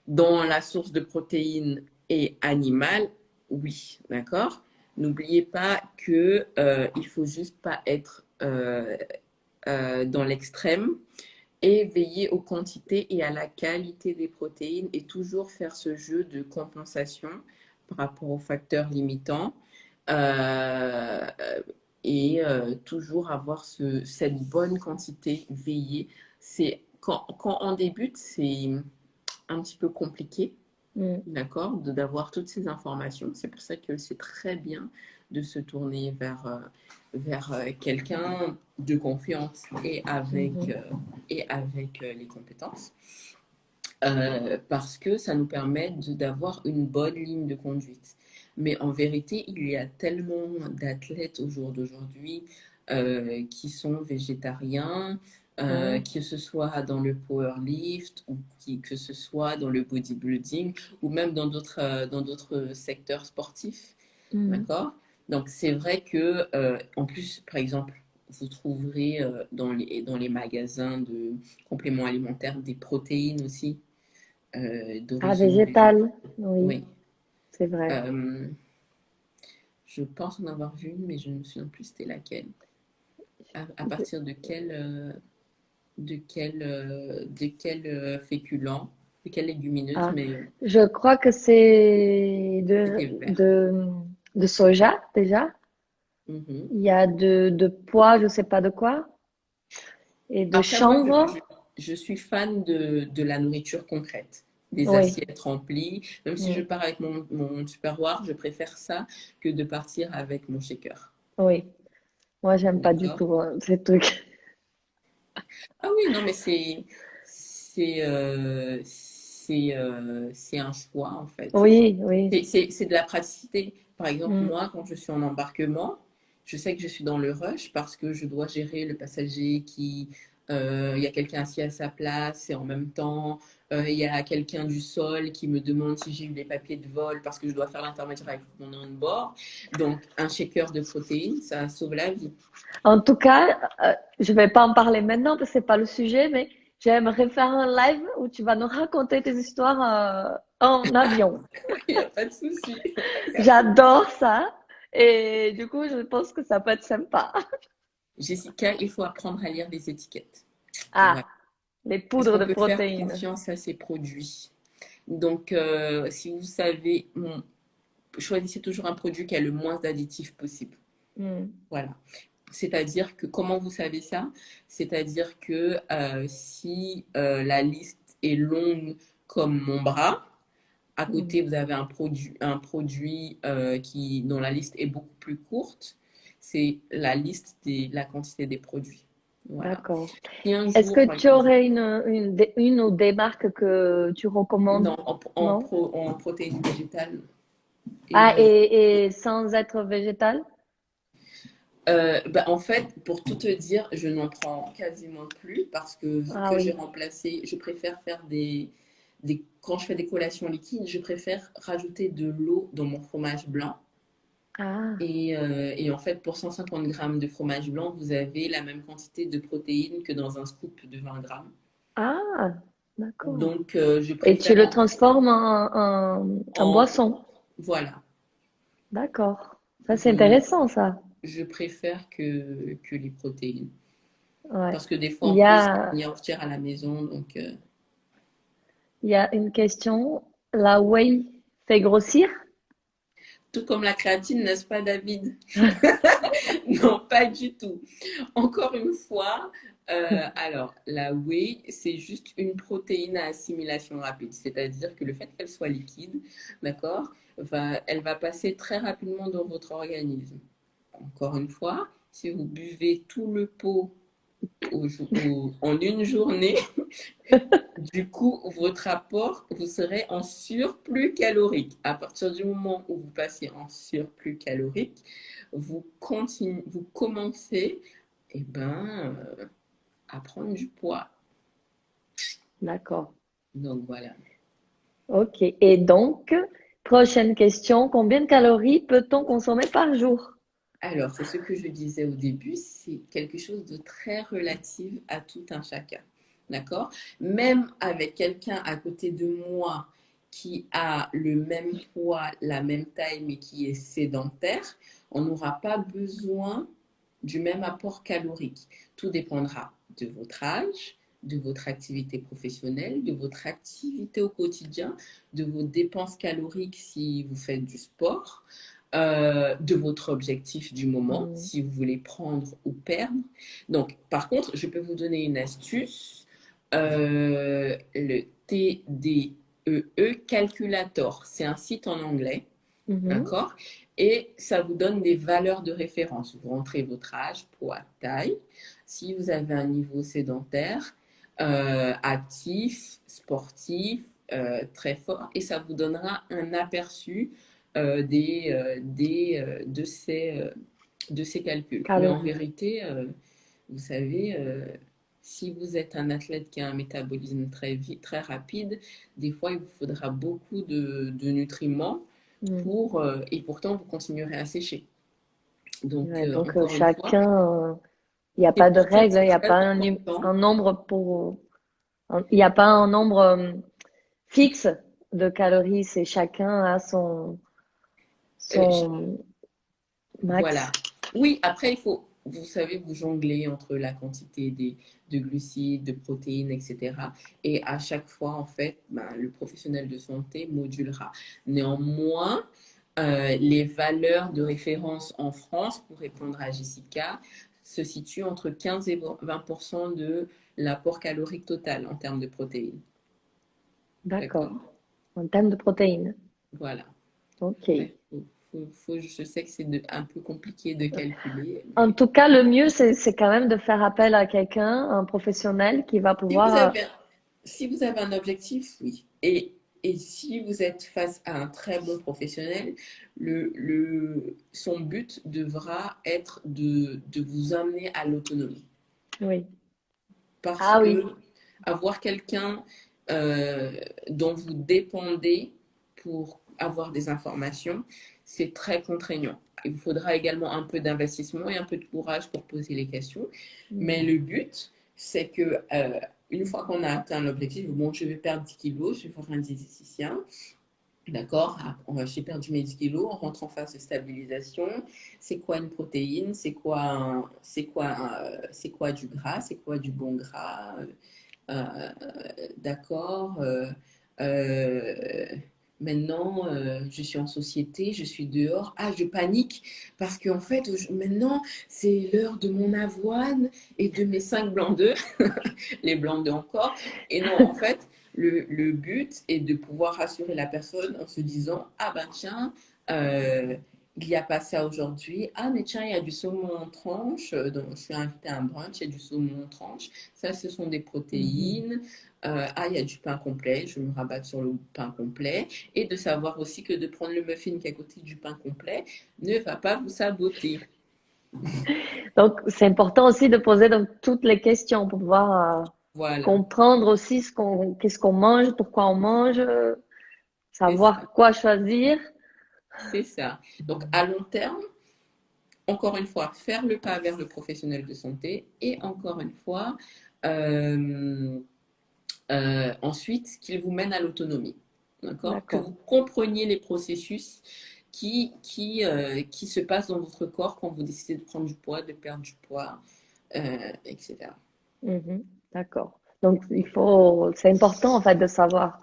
dont la source de protéines est animale? Oui, d'accord. N'oubliez pas que il faut juste pas être dans l'extrême et veiller aux quantités et à la qualité des protéines et toujours faire ce jeu de compensation par rapport aux facteurs limitants euh, et toujours avoir cette bonne quantité, veiller. C'est quand on débute, c'est un petit peu compliqué, Mm. d'accord, d'avoir toutes ces informations. C'est pour ça que c'est très bien de se tourner vers quelqu'un de confiance Mhm. et avec les compétences. Parce que ça nous permet d'avoir une bonne ligne de conduite. Mais en vérité, il y a tellement d'athlètes au jour d'aujourd'hui qui sont végétariens, Ouais. que ce soit dans le powerlift ou que ce soit dans le bodybuilding ou même dans d'autres secteurs sportifs. Mm. D'accord? Donc c'est vrai que, en plus, par exemple, vous trouverez dans les magasins de compléments alimentaires des protéines aussi Ah, d'origine végétale. végétal. Oui, Oui. c'est vrai. Euh, je pense en avoir vu une, mais je ne me souviens plus c'était laquelle. À partir de quel féculent, de quelle légumineuse, Ah, mais je crois que c'est c'était vert. de soja déjà. Mhm. Il y a de pois, je sais pas de quoi, et de Après, moi, je, chanvre. je- je suis fan de la nourriture concrète. des Oui, assiettes remplies. Même si je mm, pars avec mon Tupperware, je préfère ça que de partir avec mon shaker. oui. Moi, j'aime pas du D'accord? tout ces trucs. Ah oui, non, mais c'est un choix en fait. Oui, oui. C'est de la praticité. Par exemple, Mm, moi, quand je suis en embarquement, je sais que je suis dans le rush parce que je dois gérer le passager il y a quelqu'un assis à sa place et en même temps, il y a quelqu'un du sol qui me demande si j'ai eu les papiers de vol parce que je dois faire l'intermédiaire avec mon on-board. Donc, un shaker de protéines, ça sauve la vie. En tout cas, je vais pas en parler maintenant parce que c'est pas le sujet, mais j'aimerais faire un live où tu vas nous raconter tes histoires en avion. Il n'y a pas de souci. Il y a pas de- J'adore ça et du coup, je pense que ça peut être sympa. Jessica, il faut apprendre à lire les étiquettes. Ah, Voilà. les Parce poudres qu'on de peut faire protéines. confiance à ces produits. Donc, si vous savez, choisissez toujours un produit qui a le moins d'additifs possible. Hmm. Voilà. C'est-à-dire que, comment vous savez ça? C'est-à-dire que si la liste est longue comme mon bras, à Hmm. côté, vous avez dont la liste est beaucoup plus courte. C'est la liste la quantité des produits. Voilà. D'accord. Si un Est-ce jour, que par tu exemple, aurais une ou des marques que tu recommandes? non, Non? en protéines végétales et Ah, végétales. et sans être végétal? Bah, en fait, pour tout te dire, je n'en prends quasiment plus parce que vu Ah que j'ai oui. remplacé, je préfère faire quand je fais des collations liquides, je préfère rajouter de l'eau dans mon fromage blanc. Ah, Et en fait, pour 150 grammes de fromage blanc, vous avez la même quantité de protéines que dans un scoop de 20 grammes. ah, d'accord. Donc, je Et tu préfère le transformes en en- boisson. voilà. D'accord. Ça, c'est Je, intéressant, ça. je préfère que les protéines. Ouais. Parce que des fois, Il en y plus, a, il y a une à la maison. Donc, il y a une question. La whey fait grossir? tout comme la créatine, n'est-ce pas, David? Non, pas du tout. Encore une fois, alors, la whey, c'est juste une protéine à assimilation rapide. C'est-à-dire que le fait qu'elle soit liquide, d'accord, elle va passer très rapidement dans votre organisme. Encore une fois, si vous buvez tout le pot en une journée, du coup, votre apport, vous serez en surplus calorique. À partir du moment où vous passez en surplus calorique, vous commencez à prendre du poids. D'accord. Donc voilà. Ok. Et donc, prochaine question. Combien de calories peut-on consommer par jour? Alors, c'est ce que je disais au début, c'est quelque chose de très relatif à tout un chacun. D'accord? Même avec quelqu'un à côté de moi qui a le même poids, la même taille, mais qui est sédentaire, on n'aura pas besoin du même apport calorique. Tout dépendra de votre âge, de votre activité professionnelle, de votre activité au quotidien, de vos dépenses caloriques si vous faites du sport, de votre objectif du moment, Hmm. si vous voulez prendre ou perdre. Donc, par contre, je peux vous donner une astuce. Le TDEE Calculator, c'est un site en anglais. Mhm. D'accord? Et ça vous donne des valeurs de référence. Vous rentrez votre âge, poids, taille. Si vous avez un niveau sédentaire, actif, sportif, très fort, et ça vous donnera un aperçu de ces calculs. Mais en Calories. vérité, vous savez, si vous êtes un athlète qui a un métabolisme très rapide, des fois, il vous faudra beaucoup de nutriments Hmm. et pourtant, vous continuerez à sécher. Donc, Ouais, donc, encore une fois, chacun, il n'y a c'est pas de pour ça que règle, il c'est n'y a très pas important. un nombre il n'y a pas un nombre fixe de calories, c'est chacun a euh, ch- son max. voilà. Oui, après, vous savez, vous jonglez entre la quantité de glucides, de protéines, etc. Et à chaque fois, en fait, ben, le professionnel de santé modulera. Néanmoins, les valeurs de référence en France, pour répondre à Jessica, se situent entre 15 et 20% de l'apport calorique total en termes de protéines. D'accord. D'accord? En termes de protéines. Voilà. Ok. Ouais, je sais que c'est un peu compliqué de calculer, En mais tout cas, le mieux, c'est quand même de faire appel à quelqu'un, un professionnel qui va si vous pouvoir. avez, si vous avez un objectif, oui. Et si vous êtes face à un très bon professionnel, son but devra être de vous amener à l'autonomie. Oui. Parce Ah oui. que avoir quelqu'un euh, dont vous dépendez pour avoir des informations, c'est très contraignant. Il vous faudra également un peu d'investissement et un peu de courage pour poser les questions. Mais Mm. le but, c'est que une fois qu'on a atteint l'objectif, bon, je vais perdre 10 kilos, je vais voir un diététicien. D'accord, j'ai perdu mes 10 kilos, on rentre en phase de stabilisation. C'est quoi une protéine? C'est quoi du gras? C'est quoi du bon gras? Euh, d'accord. Euh, Maintenant, je suis en société, je suis dehors. Ah, je panique parce qu'en fait, maintenant, c'est l'heure de mon avoine et de mes 5 blancs d'œufs, les blancs d'œufs encore. Et non, en fait, le but est de pouvoir rassurer la personne en se disant, ah ben tiens, euh, il n'y a pas ça aujourd'hui. Ah, mais tiens, il y a du saumon en tranche. Donc, je suis invitée à un brunch, il y a du saumon en tranche. Ça, ce sont des Mhm. protéines. Ah, il y a du pain complet. Je me rabatte sur le pain complet. Et de savoir aussi que de prendre le muffin qui est à côté du pain complet ne va pas vous saboter. Donc, c'est important aussi de poser donc toutes les questions pour pouvoir Voilà, comprendre aussi qu'est-ce qu'on mange, pourquoi on mange, c'est ça. savoir quoi choisir. C'est ça. Donc, à long terme, encore une fois, faire le pas vers le professionnel de santé et encore une fois, euh, ensuite, qu'il vous mène à l'autonomie. D'accord? Que D'accord. vous compreniez les processus qui se passent dans votre corps quand vous décidez de prendre du poids, de perdre du poids, etc. Mhm. D'accord. Donc, c'est important en fait de savoir,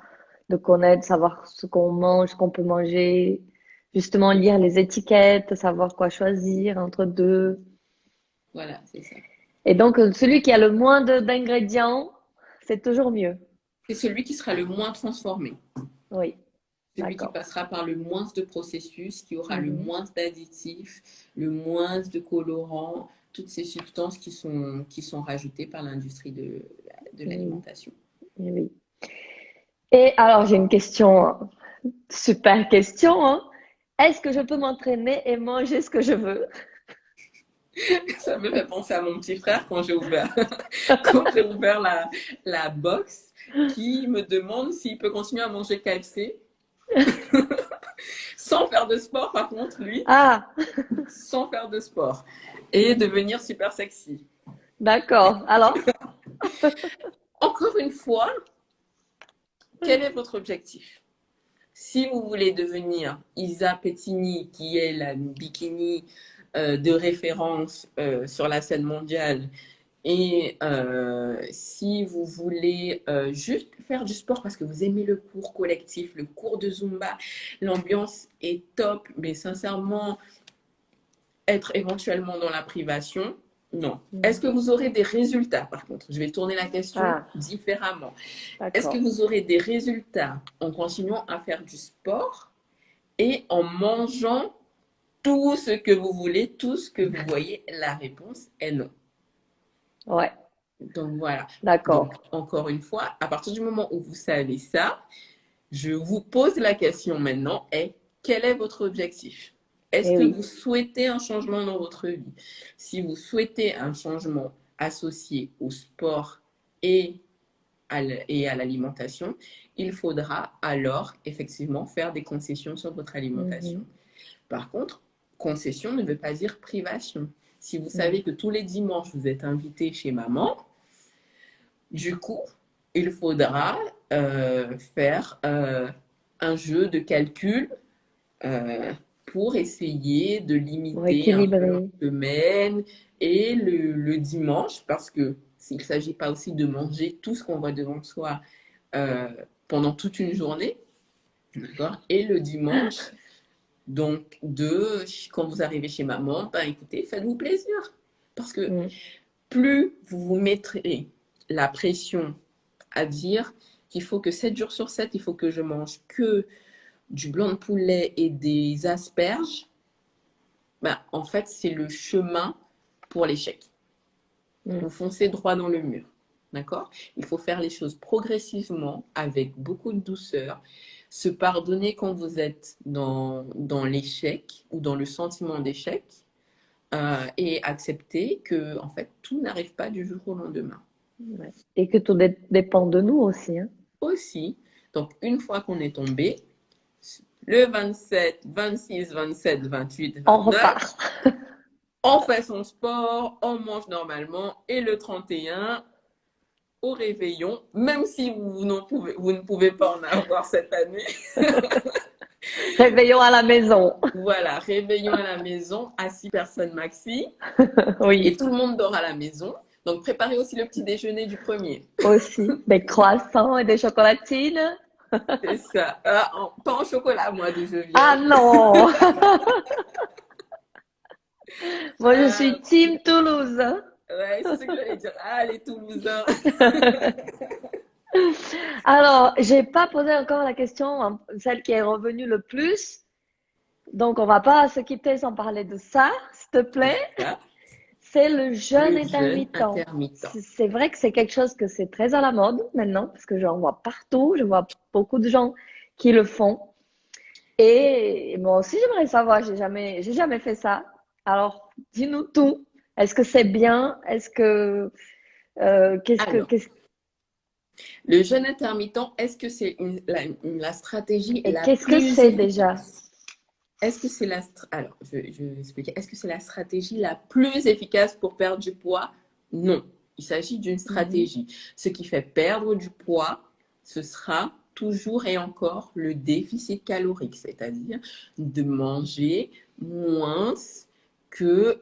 de connaître, savoir ce qu'on mange, ce qu'on peut manger, justement lire les étiquettes, savoir quoi choisir entre deux. Voilà, c'est ça. Et donc, celui qui a le moins d'ingrédients, c'est toujours mieux. C'est celui qui sera le moins transformé, Oui, celui qui d'accord. passera par le moins de processus, qui aura le Mhm. moins d'additifs, le moins de colorants, toutes ces substances qui sont rajoutées par l'industrie de Oui, l'alimentation. oui. Et alors, j'ai une question, super question, hein. Est-ce que je peux m'entraîner et manger ce que je veux? Ça me fait penser à mon petit frère quand j'ai ouvert, quand j'ai ouvert la box, qui me demande s'il peut continuer à manger KFC sans faire de sport, par contre, lui, Ah, sans faire de sport, et devenir super sexy. d'accord. Alors, Encore une fois, quel est votre objectif? Si vous voulez devenir Isa Pettini, qui est la bikini de référence sur la scène mondiale, et si vous voulez juste faire du sport parce que vous aimez le cours collectif, le cours de Zumba, l'ambiance est top, mais sincèrement, être éventuellement dans la privation, non. Est-ce que mhm. vous aurez des résultats, par contre? Je vais tourner la question Ah, différemment. Est-ce que d'accord. vous aurez des résultats en continuant à faire du sport et en mangeant tout ce que vous voulez, tout ce que vous voyez? La réponse est non. Ouais, Donc voilà. Donc d'accord. encore une fois, à partir du moment où vous savez ça, je vous pose la question maintenant est quel est votre objectif? Est-ce Eh que oui. vous souhaitez un changement dans votre vie? Si vous souhaitez un changement associé au sport et et à l'alimentation, il faudra alors effectivement faire des concessions sur votre alimentation. Mhm, Par contre, concession ne veut pas dire privation. Si vous mhm. savez que tous les dimanches vous êtes invité chez maman, du coup, il faudra faire un jeu de calcul euh, pour essayer de Pour limiter un peu en équilibrer. semaine et le dimanche, parce que s'il ne s'agit pas aussi de manger tout ce qu'on voit devant soi euh, pendant toute une journée, d'accord? Et le dimanche, donc quand vous arrivez chez maman, ben écoutez, faites-vous plaisir, parce que Mm. plus vous vous mettrez la pression à dire qu'il faut que 7 jours sur 7, il faut que je mange que du blanc de poulet et des asperges, ben, en fait, c'est le chemin pour l'échec. Vous foncez droit dans le mur. D'accord? Il faut faire les choses progressivement, avec beaucoup de douceur, se pardonner quand vous êtes dans l'échec ou dans le sentiment d'échec, et accepter que, en fait, tout n'arrive pas du jour au lendemain. Ouais. Et que tout dépend de nous aussi, hein. Aussi, donc une fois qu'on est tombé, le 27, 26, 27, 28, On 29, repart. on fait son sport, on mange normalement, et le 31, au réveillon, même si vous ne pouvez pas en avoir cette année, Réveillons à la maison. voilà, réveillon à la maison à 6 personnes maxi, et Oui, tout le monde dort à la maison. Donc préparez aussi le petit déjeuner du premier. aussi. Des croissants et des chocolatines. C'est ça. Pas en chocolat, moi, d'où je Ah viens. non! Moi, je Ah, suis Team Toulouse. ouais, c'est ce que j'allais dire. Ah, les Toulousains. Alors, j'ai pas posé encore la question, hein, celle qui est revenue le plus. Donc, on va pas se quitter sans parler de ça, s'il te plaît. Ça, C'est le jeûne le jeûne intermittent. intermittent. C'est vrai que c'est quelque chose que c'est très à la mode maintenant, parce que j'en vois partout. Je vois beaucoup de gens qui le font. Et moi aussi, j'aimerais savoir. J'ai jamais fait ça. Alors, dis-nous tout. Est-ce que c'est bien? Est-ce que, Alors, qu'est-ce, le jeûne intermittent, est-ce que c'est la stratégie et la qu'est-ce que plus c'est déjà? efficace? Est-ce que c'est alors, je vais expliquer. Est-ce que c'est la stratégie la plus efficace pour perdre du poids? Non. Il s'agit d'une stratégie. Ce qui fait perdre du poids, ce sera toujours et encore le déficit calorique, c'est-à-dire de manger moins que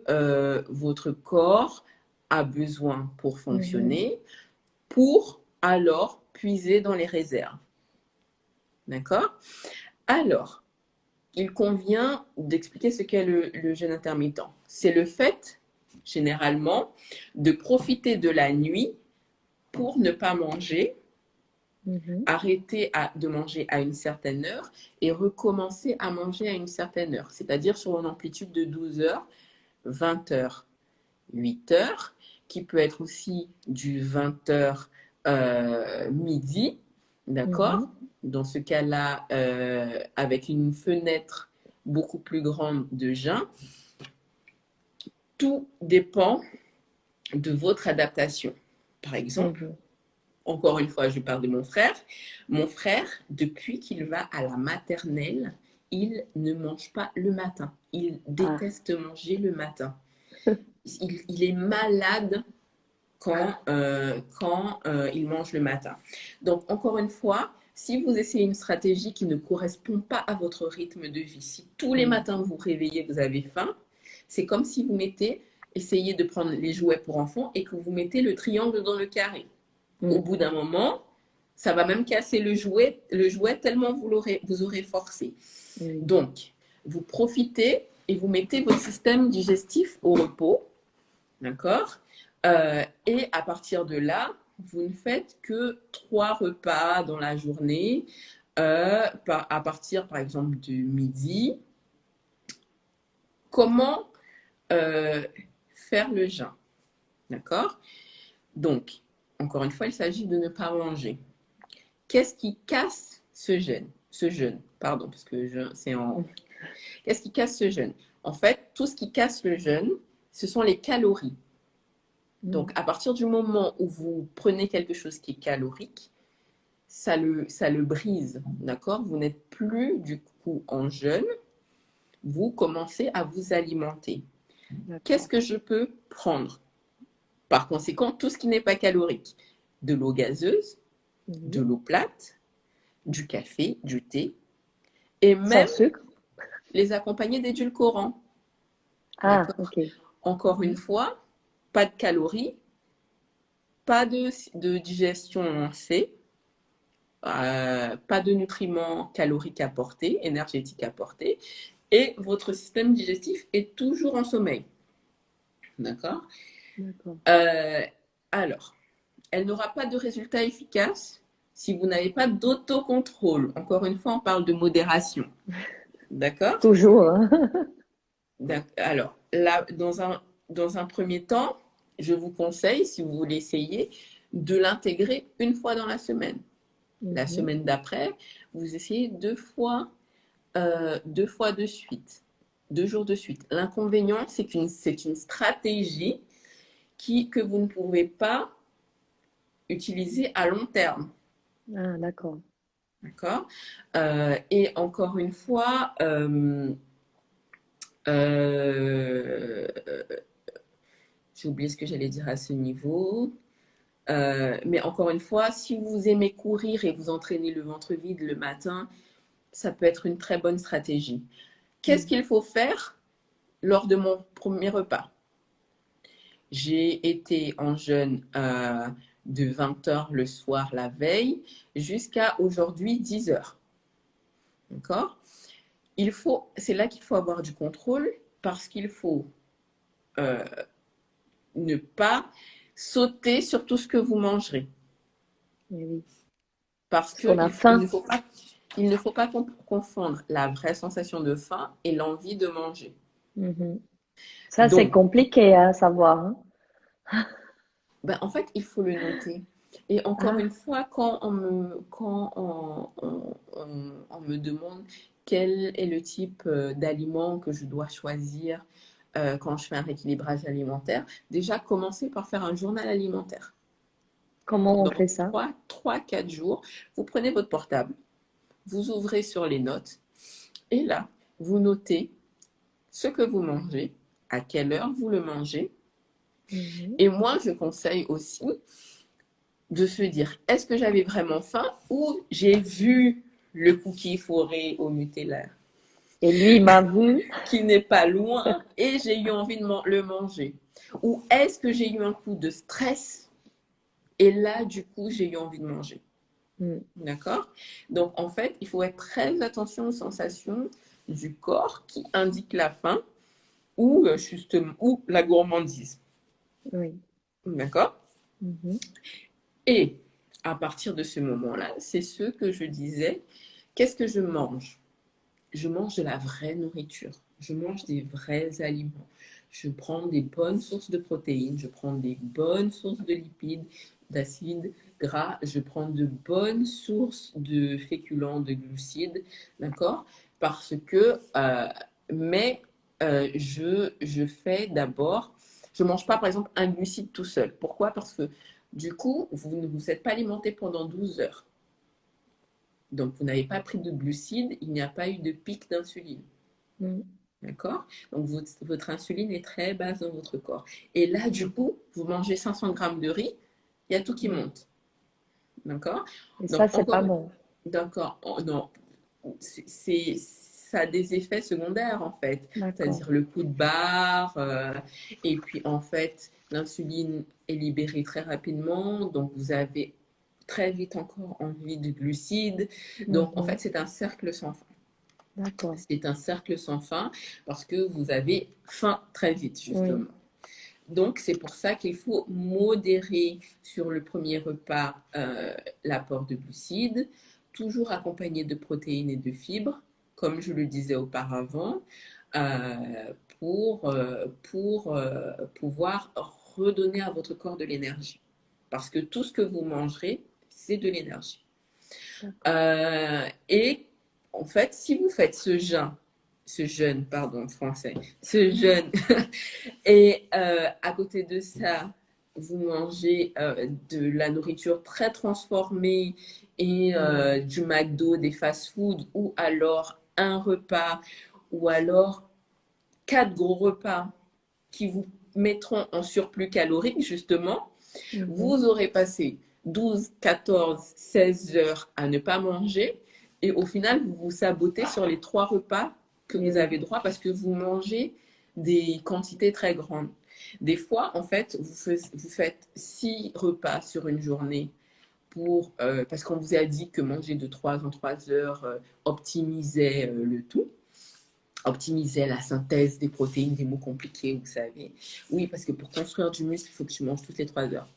votre corps a besoin pour fonctionner, pour alors puiser dans les réserves. D'accord? Alors, il convient d'expliquer ce qu'est le jeûne intermittent. C'est le fait, généralement, de profiter de la nuit pour ne pas manger, arrêter de manger à une certaine heure et recommencer à manger à une certaine heure, c'est-à-dire sur une amplitude de 12 heures, 20 heures, 8 heures, qui peut être aussi du 20 heures midi, d'accord? Dans ce cas-là, avec une fenêtre beaucoup plus grande de jeûne. Tout dépend de votre adaptation. Par exemple, encore une fois, je parle de mon frère. Mon frère, depuis qu'il va à la maternelle, il ne mange pas le matin. Il déteste manger le matin. Il est malade quand il mange le matin. Donc, encore une fois, si vous essayez une stratégie qui ne correspond pas à votre rythme de vie, si tous les matins vous vous réveillez, vous avez faim, c'est comme si vous essayez de prendre les jouets pour enfants et que vous mettez le triangle dans le carré. Au bout d'un moment, ça va même casser le jouet tellement vous aurez forcé. Donc, vous profitez et vous mettez votre système digestif au repos, d'accord? Et à partir de là, vous ne faites que 3 repas dans la journée, à partir par exemple du midi. Comment faire le jeûne? D'accord? Donc, encore une fois, il s'agit de ne pas manger. Qu'est-ce qui casse ce jeûne? Pardon, parce que c'est en... Qu'est-ce qui casse ce jeûne? En fait, tout ce qui casse le jeûne, ce sont les calories. Donc, à partir du moment où vous prenez quelque chose qui est calorique, ça le brise, d'accord? Vous n'êtes plus du coup en jeûne, vous commencez à vous alimenter. Qu'est-ce que je peux prendre? Par conséquent, tout ce qui n'est pas calorique, de l'eau gazeuse, de l'eau plate, du café, du thé, et même les accompagner d'édulcorants. Ah, ok. Encore une fois, pas de calories, pas de digestion lancée, pas de nutriments caloriques apportés, énergétiques apportés, et votre système digestif est toujours en sommeil. D'accord? Alors, elle n'aura pas de résultat efficace si vous n'avez pas d'autocontrôle, encore une fois, on parle de modération. D'accord? Toujours, hein. Alors, là, dans un premier temps, je vous conseille, si vous voulez essayer, de l'intégrer une fois dans la semaine. La Mhm. semaine d'après, vous essayez 2 fois de suite, 2 jours de suite. L'inconvénient, c'est une stratégie que vous ne pouvez pas utiliser à long terme. Ah, d'accord. D'accord? Et encore une fois, euh, j'ai oublié ce que j'allais dire à ce niveau. Mais encore une fois, si vous aimez courir et vous entraînez le ventre vide le matin, ça peut être une très bonne stratégie. Qu'est-ce Mhm. qu'il faut faire lors de mon premier repas? J'ai été en jeûne de 20h le soir la veille jusqu'à aujourd'hui 10h. D'accord? C'est là qu'il faut avoir du contrôle parce qu'il faut euh, ne pas sauter sur tout ce que vous mangerez. Eh oui. Parce Parce qu'on qu'il a il faim. ne faut pas confondre la vraie sensation de faim et l'envie de manger. Mhm. Ça, c'est Donc, compliqué à savoir, hein. ben, en fait, il faut le noter. Et encore une Ah, fois, quand on me demande quel est le type d'aliment que je dois choisir quand je fais un rééquilibrage alimentaire, déjà commencez par faire un journal alimentaire. comment on Pendant fait ça? 4 jours, vous prenez votre portable, vous ouvrez sur les notes, et là, vous notez ce que vous mangez, à quelle heure vous le mangez. Mhm. Et moi, je conseille aussi de se dire, est-ce que j'avais vraiment faim ou j'ai vu le cookie fourré au Nutella Et lui, il m'a vu. qui n'est pas loin et j'ai eu envie de le manger? Ou est-ce que j'ai eu un coup de stress et là, du coup, j'ai eu envie de manger? Mm. D'accord? Donc, en fait, il faut être très attention aux sensations du corps qui indiquent la faim ou justement ou la gourmandise. Oui. D'accord? Mhm. Et à partir de ce moment-là, c'est ce que je disais. Qu'est-ce que je mange? Je mange de la vraie nourriture. Je mange des vrais aliments. Je prends des bonnes sources de protéines. Je prends des bonnes sources de lipides, d'acides gras. Je prends de bonnes sources de féculents, de glucides. D'accord? Parce que, mais je fais d'abord, je ne mange pas par exemple un glucide tout seul. Pourquoi? Parce que du coup, vous ne vous êtes pas alimenté pendant 12 heures. Donc, vous n'avez pas pris de glucides, il n'y a pas eu de pic d'insuline. Mm. D'accord? Donc, votre insuline est très basse dans votre corps. Et là, du coup, vous mangez 500 grammes de riz, il y a tout qui Mm. monte. D'accord? Et ça, Donc, c'est pas encore, bon. d'accord, non, ça a des effets secondaires en fait, D'accord. c'est-à-dire le coup de barre, et puis en fait, l'insuline est libérée très rapidement, donc vous avez très vite encore envie de glucides. Donc, en Mhm. fait, c'est un cercle sans fin. D'accord. C'est un cercle sans fin parce que vous avez faim très vite, Oui. justement. Donc, c'est pour ça qu'il faut modérer sur le premier repas l'apport de glucides, toujours accompagné de protéines et de fibres, comme je le disais auparavant, pour pouvoir redonner à votre corps de l'énergie. Parce que tout ce que vous mangerez, c'est de l'énergie. D'accord. Et en fait, si vous faites ce jeûne, pardon, français, ce jeûne, et à côté de ça, vous mangez de la nourriture très transformée et Mm. du McDo, des fast-foods, ou alors un repas, ou alors 4 gros repas qui vous mettront en surplus calorique, justement, Mhm. vous aurez passé 12, 14, 16 heures à ne pas manger et au final, vous vous sabotez sur les 3 repas que Eh vous oui. avez droit parce que vous mangez des quantités très grandes. Des fois, en fait, vous faites 6 repas sur une journée parce qu'on vous a dit que manger de 3 en 3 heures optimisait le tout, optimiser la synthèse des protéines, des mots compliqués, vous savez. Oui, parce que pour construire du muscle, il faut que tu manges toutes les 3 heures.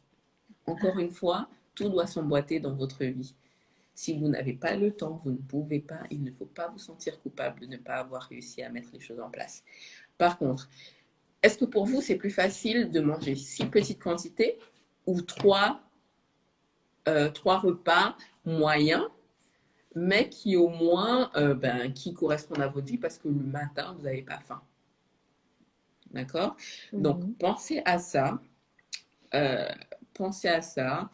Encore une fois, tout doit s'emboîter dans votre vie. Si vous n'avez pas le temps, vous ne pouvez pas, il ne faut pas vous sentir coupable de ne pas avoir réussi à mettre les choses en place. Par contre, est-ce que pour vous, c'est plus facile de manger 6 petites quantités ou 3 repas moyens, mais qui au moins qui correspondent à votre vie parce que le matin, vous n'avez pas faim. D'accord? Donc, Mhm. pensez à ça. Euh, pensez à ça.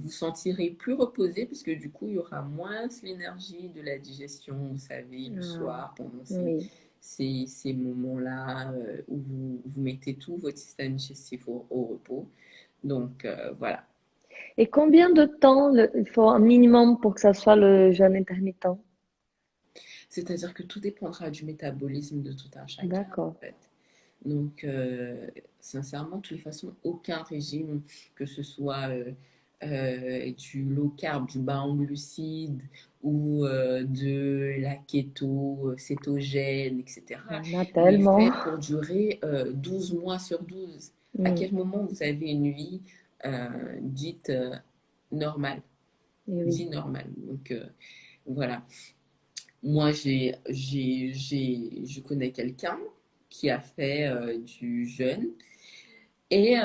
Vous sentirez plus reposé parce que du coup, il y aura moins l'énergie de la digestion, vous savez, le Ah, soir, pendant oui. ces moments-là où vous mettez tout votre système digestif au repos. Donc, voilà. Et combien de temps il faut un minimum pour que ça soit le jeûne intermittent? C'est-à-dire que tout dépendra du métabolisme de tout un chacun, D'accord. en fait. Donc, sincèrement, de toutes les façons, aucun régime, que ce soit du low carb, du bas en glucides ou de la keto, cétogène, Il y etc., en a n'est tellement. fait pour durer 12 mois sur 12. À Mm. quel moment vous avez une vie dite normale, Et oui. vie normale. Donc, voilà. Moi, je connais quelqu'un qui a fait du jeûne et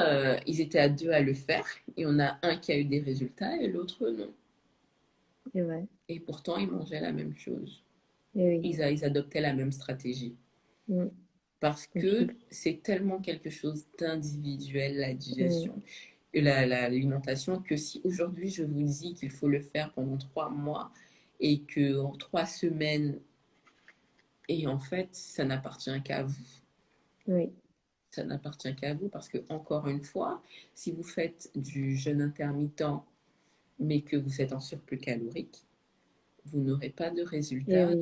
ils étaient à deux à le faire. Et on a un qui a eu des résultats et l'autre non. Et ouais. Et pourtant, ils mangeaient la même chose. Et oui. Ils adoptaient la même stratégie. Mm. Parce Ok. que c'est tellement quelque chose d'individuel, la Mm. digestion et l'alimentation, que si aujourd'hui je vous dis qu'il faut le faire pendant 3 mois et que en 3 semaines, et en fait, ça n'appartient qu'à vous. Oui. Ça n'appartient qu'à vous parce que, encore une fois, si vous faites du jeûne intermittent, mais que vous êtes en surplus calorique, vous n'aurez pas de Et résultat oui.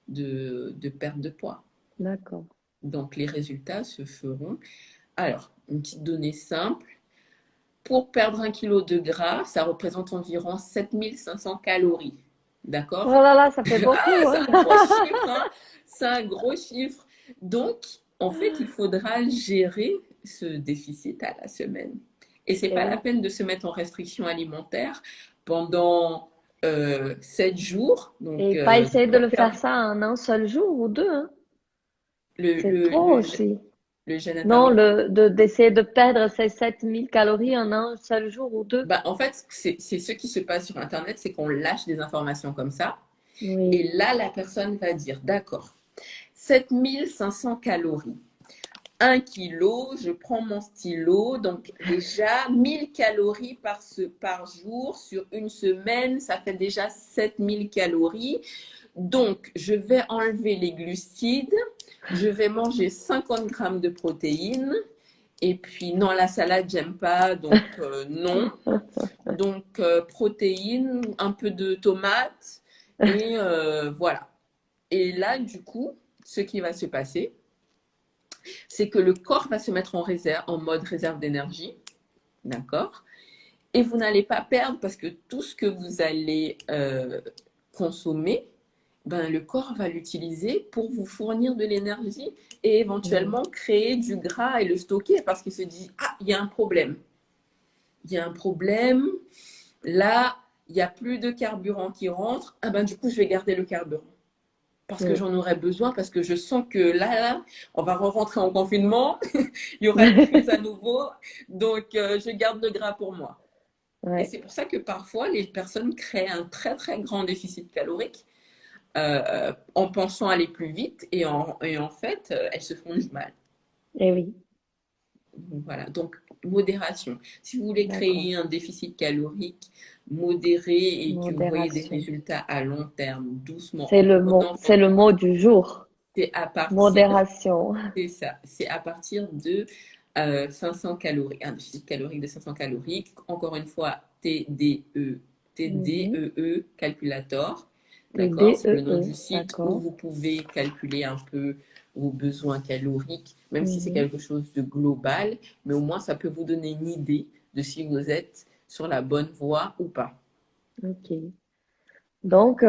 de perte de poids. D'accord. Donc, les résultats se feront. Alors, une petite donnée simple. Pour perdre 1 kg de gras, ça représente environ 7500 calories. Oh D'accord? là là, ça fait Ah, beaucoup, c'est hein. un gros chiffre, hein? C'est un gros chiffre. Donc, en fait, il faudra gérer ce déficit à la semaine. Et c'est Et pas la oui. peine de se mettre en restriction alimentaire pendant 7 jours. Donc, Et pas essayer de pour le faire perdre ça en un seul jour ou deux, hein. le, C'est le, trop le, aussi. le jeûne Non, intermittent. d'essayer de perdre ces 7 000 calories en un seul jour ou deux. Bah, en fait, c'est ce qui se passe sur Internet, c'est qu'on lâche des informations comme ça. Oui. Et là, la personne va dire, d'accord, 7500 calories. 1 kilo, je prends mon stylo, donc déjà 1000 calories par jour sur une semaine, ça fait déjà 7000 calories. Donc, je vais enlever les glucides, je vais manger 50 grammes de protéines, et puis non, la salade, j'aime pas, donc non. Donc, protéines, un peu de tomates, et voilà. Et là, du coup, ce qui va se passer, c'est que le corps va se mettre en réserve, en mode réserve d'énergie, d'accord? Et vous n'allez pas perdre parce que tout ce que vous allez consommer, ben, le corps va l'utiliser pour vous fournir de l'énergie et Mm. éventuellement créer du gras et le stocker parce qu'il se dit, ah, il y a un problème. Il y a un problème. Là, il n'y a plus de carburant qui rentre. Ah ben, du coup, je vais garder le carburant parce que Oui. j'en aurais besoin, parce que je sens que là, on va rentrer en confinement, il y aura une crise à nouveau, donc je garde le gras pour moi. Et Ouais. c'est pour ça que parfois, les personnes créent un très très grand déficit calorique en pensant aller plus vite, et en fait, elles se font du mal. Et oui. Voilà, donc modération. Si vous voulez D'accord. créer un déficit calorique modéré et que vous voyez des Modération. résultats à long terme, doucement, C'est en le mot. prenant C'est votre le mot du jour. c'est à partir Modération. C'est ça. C'est à partir de 500 calories. Un déficit calorique de 500 calories. Encore une fois, Mhm. TDEE Calculator. D'accord? C'est le nom TDEE. du site où D'accord. vous pouvez calculer un peu vos besoins caloriques, même si c'est Mhm. quelque chose de global, mais au moins ça peut vous donner une idée de si vous êtes sur la bonne voie ou pas. Ok. Donc,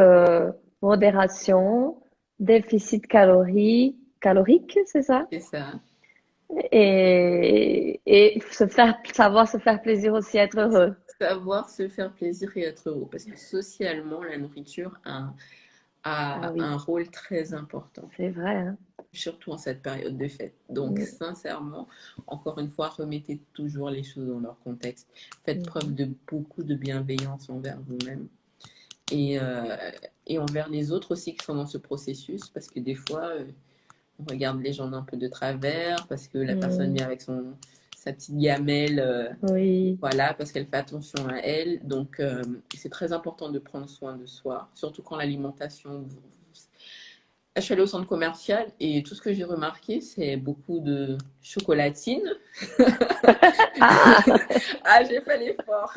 modération, déficit calorique, c'est ça? C'est ça. et savoir se faire plaisir aussi, être heureux. Savoir se faire plaisir et être heureux. Parce que socialement, la nourriture Ah a oui, un rôle très important, c'est vrai, hein. surtout en cette période de fête. Donc, Mm, sincèrement, encore une fois, remettez toujours les choses dans leur contexte. Faites preuve mhm. de beaucoup de bienveillance envers vous-même et, euh, et envers les autres aussi qui sont dans ce processus, parce que des fois, on regarde les gens d'un peu de travers, parce que la personne Mm, vient avec sa petite gamelle, oui, voilà, parce qu'elle fait attention à elle. Donc, c'est très important de prendre soin de soi, surtout quand l'alimentation. Je suis allée au centre commercial et tout ce que j'ai remarqué, c'est beaucoup de chocolatine. ah, Ah, j'ai fait l'effort.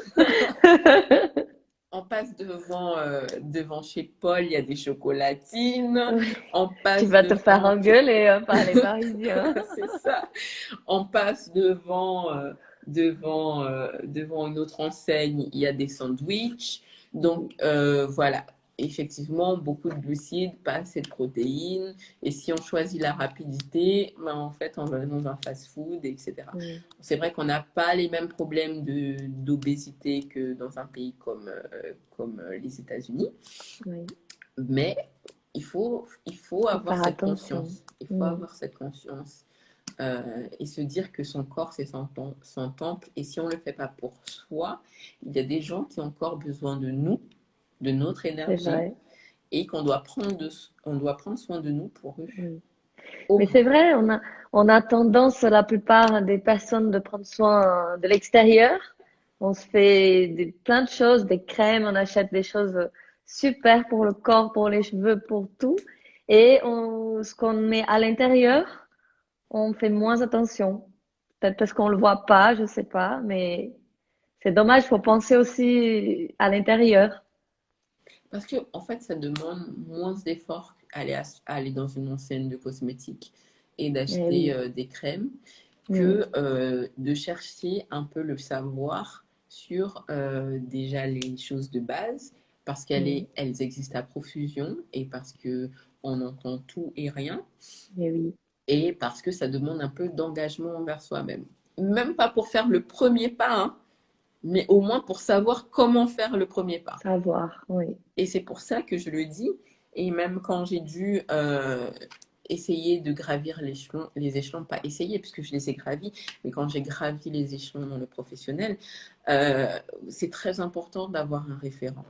On passe devant chez Paul, il y a des chocolatines. oui. On Tu passe vas te faire devant, engueuler par les Parisiens. c'est ça. On passe devant une autre enseigne, il y a des sandwichs. Donc, voilà, effectivement, beaucoup de glucides, pas assez de protéines. Et si on choisit la rapidité, ben, en fait, on va dans un fast-food, etc. Mm, C'est vrai qu'on n'a pas les mêmes problèmes d'obésité que dans un pays comme les États-Unis, oui, mais il faut faut avoir faire cette attention. conscience. Il faut Mm, avoir cette conscience et se dire que son corps, c'est son temple. Et si on ne le fait pas pour soi, il y a des gens qui ont encore besoin de nous, de notre c'est énergie, vrai. et on doit prendre soin de nous pour eux. Oui. Au Mais c'est moins. vrai, on a tendance, la plupart des personnes, de prendre soin de l'extérieur. On se fait plein de choses, des crèmes, on achète des choses super pour le corps, pour les cheveux, pour tout. Et ce qu'on met à l'intérieur, on fait moins attention. Peut-être parce qu'on le voit pas, je sais pas, mais c'est dommage, faut penser aussi à l'intérieur. Parce que, en fait, ça demande moins d'efforts aller dans une enseigne de cosmétiques et Eh d'acheter oui. des crèmes Mm, que de chercher un peu le savoir sur déjà les choses de base, parce mm, elles existent à profusion et parce que on entend tout et rien, eh oui. et parce que ça demande un peu d'engagement envers soi-même. Même pas pour faire le premier pas, hein, mais au moins pour savoir comment faire le premier pas. Savoir, oui. Et c'est pour ça que je le dis. Et même quand j'ai dû essayer de gravir les échelons, pas essayer puisque je les ai gravis, mais quand j'ai gravi les échelons dans le professionnel, euh, c'est très important d'avoir un référent,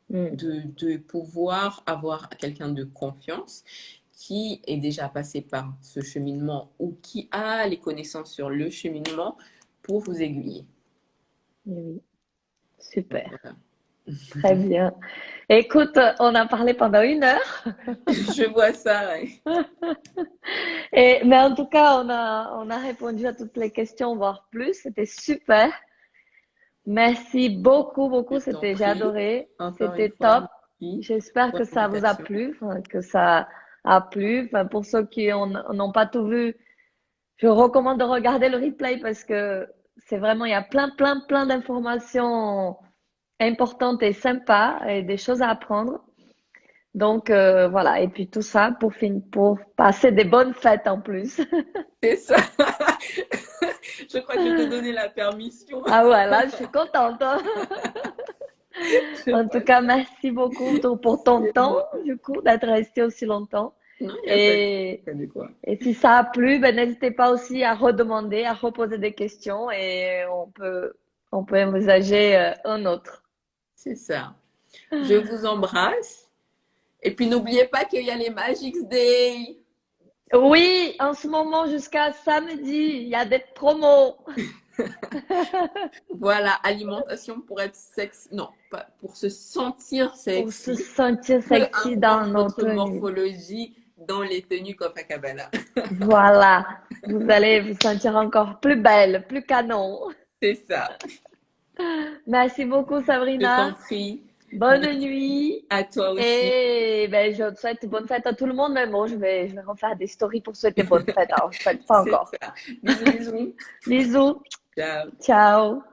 Mm, de pouvoir avoir quelqu'un de confiance qui est déjà passé par ce cheminement ou qui a les connaissances sur le cheminement pour vous aiguiller. eh oui. Donc, Super. voilà. Très bien. Écoute, on a parlé pendant 1 heure. Je vois ça. Ouais. Mais en tout cas, on a répondu à toutes les questions, voire plus. C'était super. Merci beaucoup, Je beaucoup. t'en J'ai prie. adoré. Encore une C'était fois, top. merci J'espère pour que ça vous a l'invitation. plu, enfin, que ça a plu. Enfin, pour ceux qui n'ont pas tout vu, je recommande de regarder le replay parce que c'est vraiment, il y a plein, plein, plein d'informations importantes et sympas et des choses à apprendre. Donc voilà, et puis tout ça pour passer des bonnes fêtes en plus. C'est ça. Je crois que je t'ai donné la permission. Ah voilà, je suis contente, hein. Je En tout vois cas, ça. merci beaucoup pour ton C'est temps, moi. du coup, d'être resté aussi longtemps. Non, il n'y a Et, pas de quoi. et si ça a plu, ben, n'hésitez pas aussi à redemander, à reposer des questions et on peut envisager un autre. C'est ça. Je vous embrasse. Et puis n'oubliez pas qu'il y a les Magic Day. Oui, en ce moment jusqu'à samedi, il y a des promos Voilà, alimentation pour être sexy. Non, pas pour se sentir pour se sexy. sentir Peu sexy dans importe nos votre tenues. morphologie dans les tenues Copacabana. Voilà, vous allez vous sentir encore plus belle, plus canon. C'est ça. Merci beaucoup, Je t'en Sabrina. prie. Bonne nuit. À toi aussi. Et ben, je te souhaite bonne fête à tout le monde. Mais bon, je vais refaire des stories pour souhaiter bonne fête. Alors, je ne souhaite pas C'est encore. ça. Bisous, bisous. Bisous. Ciao. Ciao.